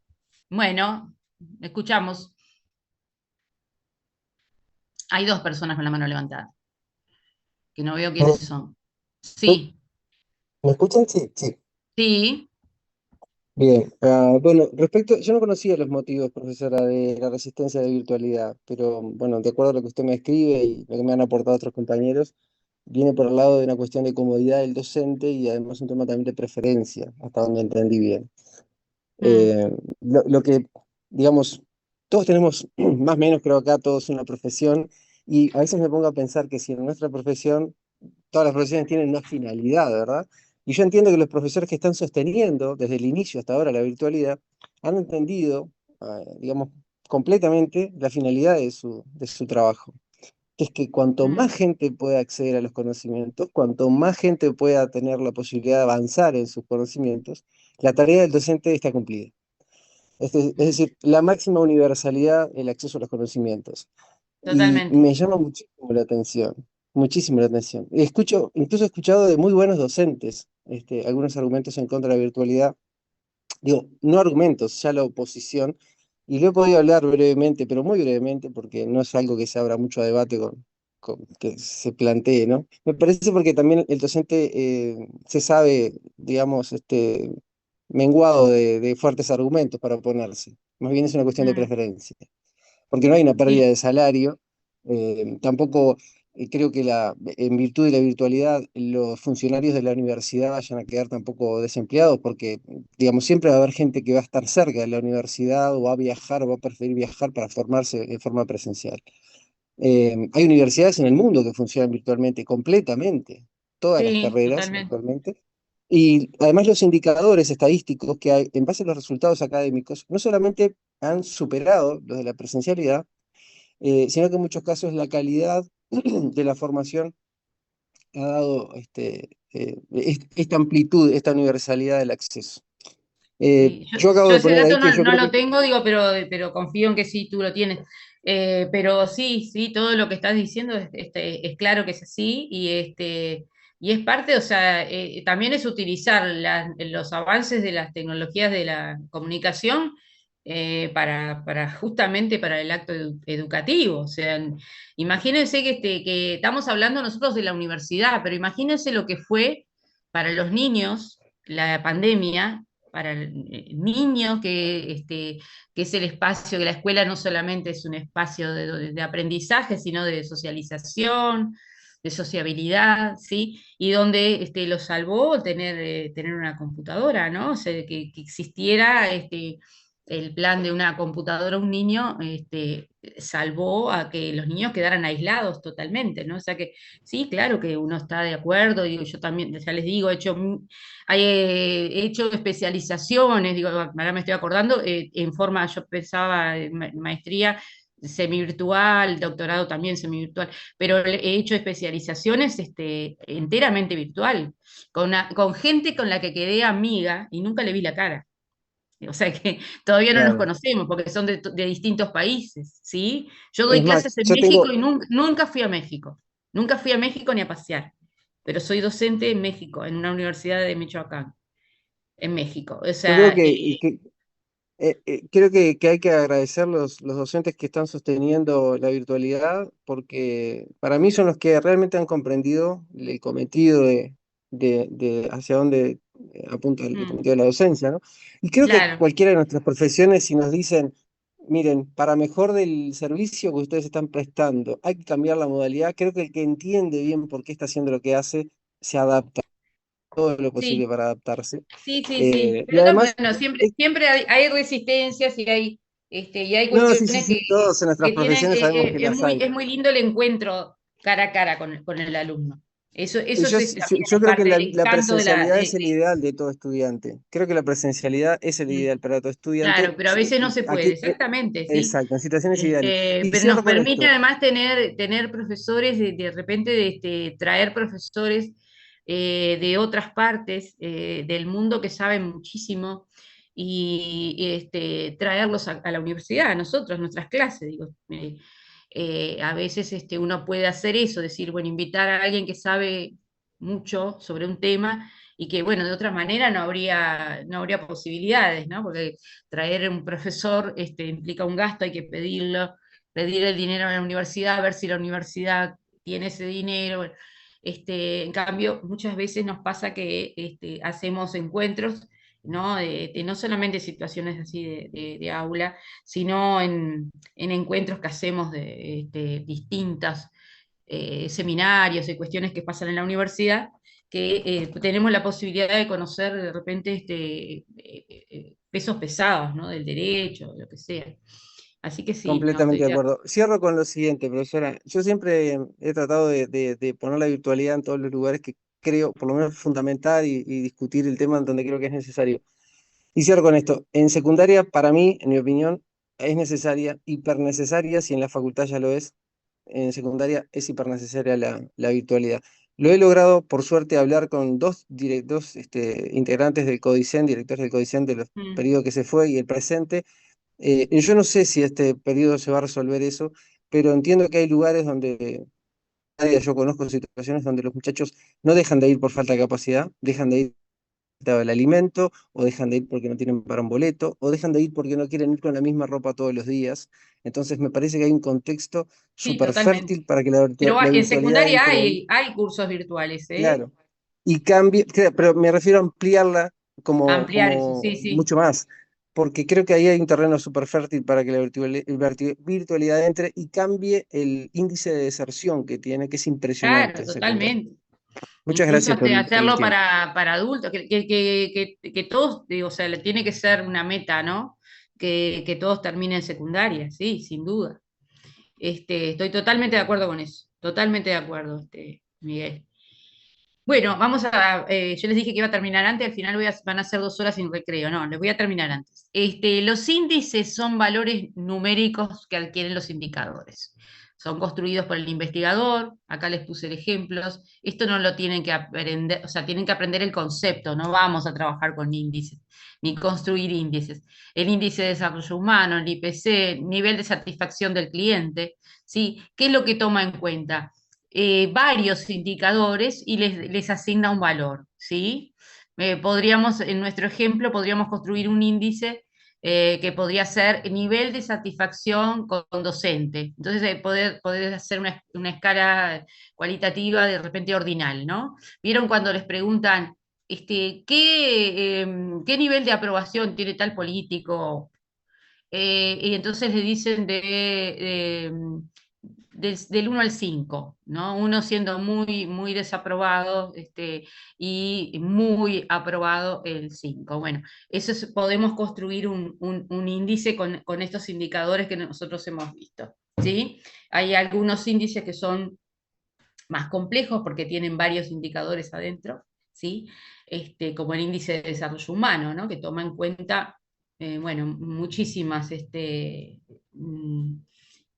Bueno, escuchamos. Hay dos personas con la mano levantada, que no veo quiénes son. Sí, ¿Me escuchan? Sí, sí. sí. Bien. Bueno, yo no conocía los motivos, profesora, de la resistencia de virtualidad, pero bueno, de acuerdo a lo que usted me escribe y lo que me han aportado otros compañeros, viene por el lado de una cuestión de comodidad del docente y además un tema también de preferencia, hasta donde entendí bien. Mm, Lo que, digamos, todos tenemos, más o menos creo acá, todos una profesión, y a veces me pongo a pensar que si en nuestra profesión, todas las profesiones tienen una finalidad, ¿verdad? Y yo entiendo que los profesores que están sosteniendo desde el inicio hasta ahora la virtualidad han entendido, digamos, completamente la finalidad de su trabajo, que es que cuanto más Mm, gente pueda acceder a los conocimientos, cuanto más gente pueda tener la posibilidad de avanzar en sus conocimientos, la tarea del docente está cumplida. Es mm, decir, la máxima universalidad, el acceso a los conocimientos. Y totalmente. me llama muchísimo la atención. Incluso he escuchado de muy buenos docentes algunos argumentos en contra de la virtualidad. Digo, no argumentos, ya la oposición. Y lo he podido hablar brevemente, pero muy brevemente, porque no es algo que se abra mucho a debate que se plantee, ¿no? Me parece porque también el docente se sabe, digamos, menguado de fuertes argumentos para oponerse. Más bien es una cuestión de Mm, preferencia porque no hay una pérdida sí, de salario, tampoco creo que en virtud de la virtualidad los funcionarios de la universidad vayan a quedar tampoco desempleados, porque digamos, siempre va a haber gente que va a estar cerca de la universidad o va a viajar o va a preferir viajar para formarse en forma presencial. Hay universidades en el mundo que funcionan virtualmente completamente, todas las sí, carreras totalmente. actualmente. Y además los indicadores estadísticos que hay en base a los resultados académicos no solamente han superado los de la presencialidad, sino que en muchos casos la calidad de la formación ha dado esta amplitud, esta universalidad del acceso. Sí, Yo acabo yo de ese poner ahí dato que no, yo no creo lo que... tengo, digo, pero confío en que sí, tú lo tienes. Pero sí, sí, todo lo que estás diciendo es claro que es así y es parte, o sea, también es utilizar los avances de las tecnologías de la comunicación para justamente para el acto educativo. O sea, imagínense que estamos hablando nosotros de la universidad, pero imagínense lo que fue para los niños la pandemia para el niño, que es el espacio, que la escuela no solamente es un espacio de aprendizaje, sino de socialización, de sociabilidad, ¿sí? Y donde lo salvó tener una computadora, ¿no? O sea, que existiera el plan de una computadora a un niño, salvó a que los niños quedaran aislados totalmente, ¿no? O sea que sí, claro que uno está de acuerdo, digo, yo también, ya les digo, he hecho especializaciones, digo, ahora me estoy acordando, en forma, yo pensaba, maestría semivirtual, doctorado también semivirtual, pero he hecho especializaciones enteramente virtual, con gente con la que quedé amiga y nunca le vi la cara. O sea que todavía no nos Claro. conocemos porque son de distintos países, ¿sí? Yo doy Es más, clases en yo México tengo, y nunca fui a México. Nunca fui a México ni a pasear, pero soy docente en México, en una universidad de Michoacán, en México. O yo creo sea, que hay que agradecer los docentes que están sosteniendo la virtualidad, porque para mí son los que realmente han comprendido el cometido de hacia dónde apunta el mm, cometido de la docencia, ¿no? Y creo que claro. cualquiera de nuestras profesiones, si nos dicen, miren, para mejor del servicio que ustedes están prestando, hay que cambiar la modalidad, creo que el que entiende bien por qué está haciendo lo que hace, se adapta todo lo posible Sí, para adaptarse. sí, sí, sí. Y Pero además, bueno, siempre hay resistencias y hay no, sí, sí, cuestiones sí, todos en que nuestras tienen, profesiones sabemos que es las muy, hay. es muy lindo el encuentro cara a cara con el alumno. Y Eso también yo es creo que parte del la encanto de presencialidad es el ideal de todo estudiante. Creo que la presencialidad es el ideal para todo claro, estudiante. pero a veces no se puede, Aquí, exactamente, sí. exacto, en situaciones ideales. Y Pero nos cierro con permite esto. además tener profesores, de repente traer profesores de otras partes del mundo que saben muchísimo y traerlos a la universidad, a nosotros, nuestras clases, digo. A veces uno puede hacer eso, decir, bueno, invitar a alguien que sabe mucho sobre un tema y que, bueno, de otra manera no habría posibilidades, ¿no? Porque traer un profesor implica un gasto, hay que pedir el dinero a la universidad, ver si la universidad tiene ese dinero. Bueno, en cambio, muchas veces nos pasa que hacemos encuentros, ¿no? No solamente situaciones así de aula, sino en encuentros que hacemos de distintos seminarios y cuestiones que pasan en la universidad, que tenemos la posibilidad de conocer de repente pesos pesados, ¿no? Del derecho, lo que sea. Así que sí, no, Completamente de acuerdo. Cierro con lo siguiente, profesora. Yo siempre he tratado de poner la virtualidad en todos los lugares creo, por lo menos fundamentar y discutir el tema en donde creo que es necesario. Y cierro con esto. En secundaria, para mí, en mi opinión, es necesaria, hipernecesaria, si en la facultad ya lo es, en secundaria es hipernecesaria la virtualidad. Lo he logrado, por suerte, hablar con dos integrantes del CODICEN, directores del CODICEN del periodo que se fue y el presente. Yo no sé si este periodo se va a resolver eso, pero entiendo que hay lugares donde, yo conozco situaciones donde los muchachos no dejan de ir por falta de capacidad, dejan de ir el alimento, o dejan de ir porque no tienen para un boleto, o dejan de ir porque no quieren ir con la misma ropa todos los días. Entonces me parece que hay un contexto Sí, súper totalmente. fértil para que la Pero la en virtualidad secundaria entre ahí. hay cursos virtuales, ¿eh? Claro. Y cambie, pero me refiero a ampliarla Ampliar eso, sí, como sí. mucho más, porque creo que ahí hay un terreno súper fértil para que la virtualidad entre y cambie el índice de deserción que tiene, que es impresionante Claro, en secundaria. totalmente. Muchas Incluso gracias por el hacerlo tiempo. para adultos, que todos, digo, o sea, le tiene que ser una meta, ¿no? Que todos terminen secundaria, sí, sin duda. Estoy totalmente de acuerdo con eso, totalmente de acuerdo, Miguel. Bueno, yo les dije que iba a terminar antes, al final van a ser 2 horas sin recreo, no, les voy a terminar antes. Los índices son valores numéricos que adquieren los indicadores. Son construidos por el investigador, acá les puse ejemplos, esto no lo tienen que aprender, o sea, tienen que aprender el concepto, no vamos a trabajar con índices, ni construir índices. El índice de desarrollo humano, el IPC, nivel de satisfacción del cliente, ¿sí? ¿Qué es lo que toma en cuenta? Varios indicadores y les asigna un valor, ¿sí? En nuestro ejemplo, podríamos construir un índice que podría ser nivel de satisfacción con docente. Entonces, poder hacer una escala cualitativa de repente ordinal, ¿no? ¿Vieron cuando les preguntan qué nivel de aprobación tiene tal político? Y entonces le dicen del 1 al 5, ¿no? Uno siendo muy, muy desaprobado y muy aprobado el 5. Bueno, podemos construir un índice con estos indicadores que nosotros hemos visto, ¿sí? Hay algunos índices que son más complejos porque tienen varios indicadores adentro, ¿sí? Como el índice de desarrollo humano, ¿no? Que toma en cuenta, bueno, muchísimas mm,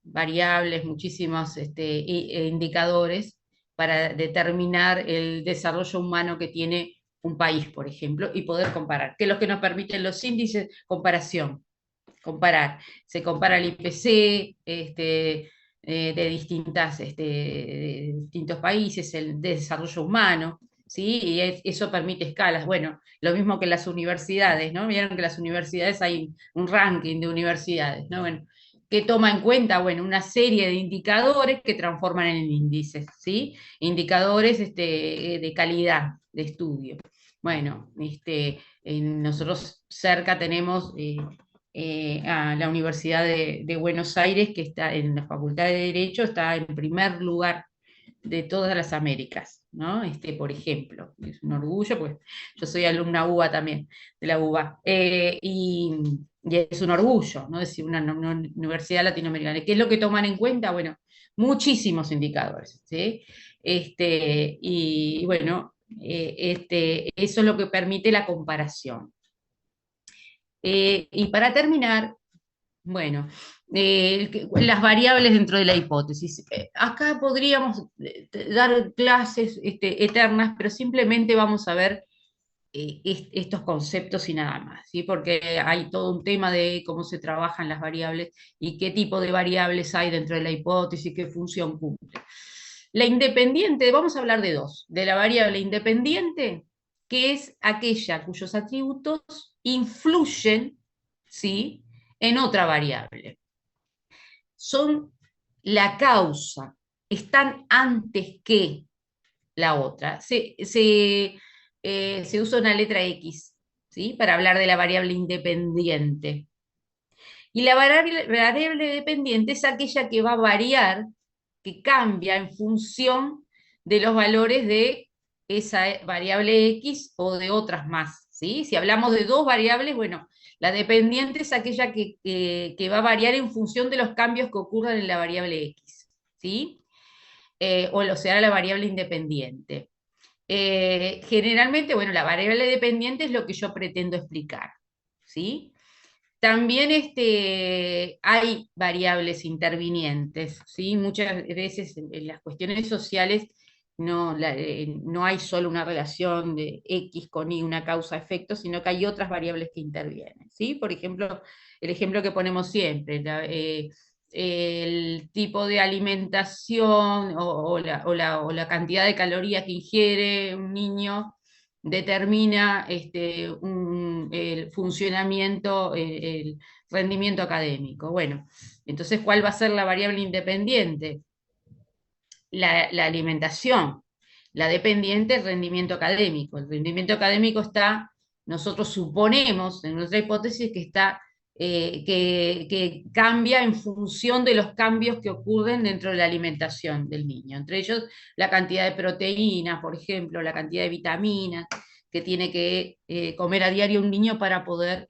variables, muchísimos indicadores para determinar el desarrollo humano que tiene un país, por ejemplo, y poder comparar. ¿Qué es lo que nos permiten los índices? Comparación. Comparar. Se compara el IPC de distintos países, el desarrollo humano, ¿sí? Y eso permite escalas. Bueno, lo mismo que las universidades, ¿no? Vieron que en las universidades hay un ranking de universidades, ¿no? Bueno, ¿qué toma en cuenta? Bueno, una serie de indicadores que transforman en índices, ¿sí? Indicadores de calidad de estudio. Bueno, nosotros cerca tenemos a la Universidad de Buenos Aires, que está en la Facultad de Derecho, está en primer lugar de todas las Américas, ¿no? Por ejemplo, es un orgullo, pues yo soy alumna UBA también, de la UBA, y es un orgullo, ¿no? Decir, una universidad latinoamericana. ¿Qué es lo que toman en cuenta? Bueno, muchísimos indicadores, ¿sí? Y bueno, eso es lo que permite la comparación. Y para terminar, bueno, las variables dentro de la hipótesis. Acá podríamos dar clases eternas, pero simplemente vamos a ver estos conceptos y nada más, ¿sí? Porque hay todo un tema de cómo se trabajan las variables y qué tipo de variables hay dentro de la hipótesis, qué función cumple. La independiente, vamos a hablar de dos, de la variable independiente, que es aquella cuyos atributos influyen, ¿sí?, en otra variable. Son la causa, están antes que la otra. Se usa una letra X, ¿sí?, para hablar de la variable independiente. Y la variable dependiente es aquella que va a variar, que cambia en función de los valores de esa variable X o de otras más, ¿sí? Si hablamos de dos variables, bueno, la dependiente es aquella que va a variar en función de los cambios que ocurran en la variable X, ¿sí? O sea, la variable independiente. Generalmente, bueno, la variable dependiente es lo que yo pretendo explicar, ¿sí? También hay variables intervinientes, ¿sí? Muchas veces en las cuestiones sociales no hay solo una relación de X con Y, una causa-efecto, sino que hay otras variables que intervienen, ¿sí? Por ejemplo, el ejemplo que ponemos siempre, el tipo de alimentación o la cantidad de calorías que ingiere un niño determina el funcionamiento, el rendimiento académico. Bueno, entonces, ¿cuál va a ser la variable independiente? La alimentación. La dependiente, el rendimiento académico. El rendimiento académico nosotros suponemos, en nuestra hipótesis, que que cambia en función de los cambios que ocurren dentro de la alimentación del niño. Entre ellos, la cantidad de proteínas, por ejemplo, la cantidad de vitaminas que tiene que comer a diario un niño para poder...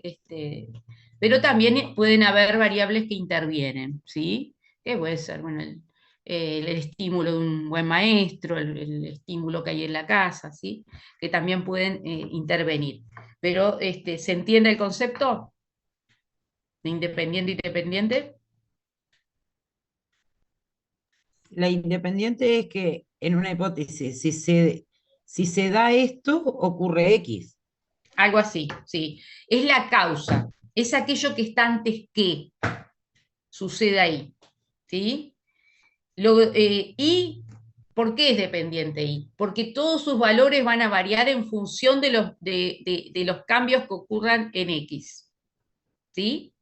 pero también pueden haber variables que intervienen, ¿sí? Que puede ser, bueno, el estímulo de un buen maestro, el estímulo que hay en la casa, ¿sí? Que también pueden intervenir. Pero, ¿se entiende el concepto de independiente y dependiente? La independiente es que en una hipótesis, si se da esto, ocurre X. Algo así, sí. Es la causa, es aquello que está antes que suceda ahí, ¿sí? ¿Y por qué es dependiente Y? Porque todos sus valores van a variar en función de los cambios que ocurran en X, ¿sí?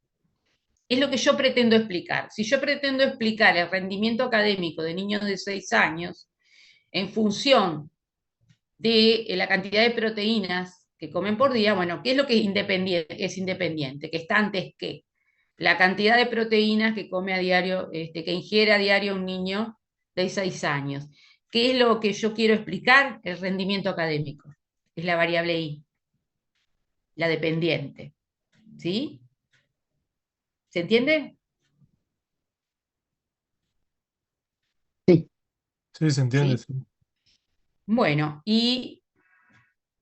Es lo que yo pretendo explicar. Si yo pretendo explicar el rendimiento académico de niños de 6 años en función de la cantidad de proteínas que comen por día, bueno, ¿qué es lo que es independiente? Que está antes que la cantidad de proteínas que come a diario, que ingiere a diario un niño de 6 años. ¿Qué es lo que yo quiero explicar? El rendimiento académico. Es la variable Y, la dependiente. ¿Sí? ¿Se entiende? Sí, se entiende, ¿Sí? sí. Bueno, y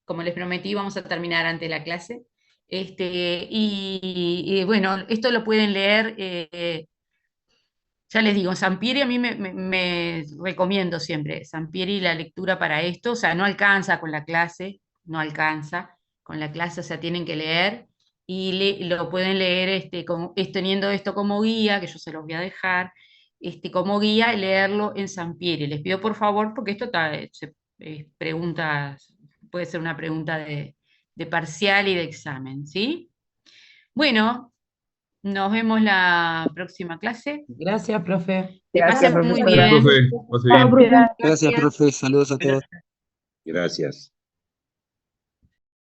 como les prometí, vamos a terminar antes la clase. Y bueno, esto lo pueden leer, ya les digo, Sampieri a mí me recomiendo siempre, Sampieri la lectura para esto, o sea, no alcanza con la clase, no alcanza con la clase, o sea, tienen que leer, y lo pueden leer teniendo esto como guía, que yo se los voy a dejar, como guía, y leerlo en Sampieri. Les pido por favor, porque esto preguntas, puede ser una pregunta de parcial y de examen, ¿sí? Bueno, nos vemos la próxima clase. Gracias, profe. Que Gracias, pasen muy profesora. bien. Profe, pase bien. Gracias, profe. Saludos a todos. Gracias.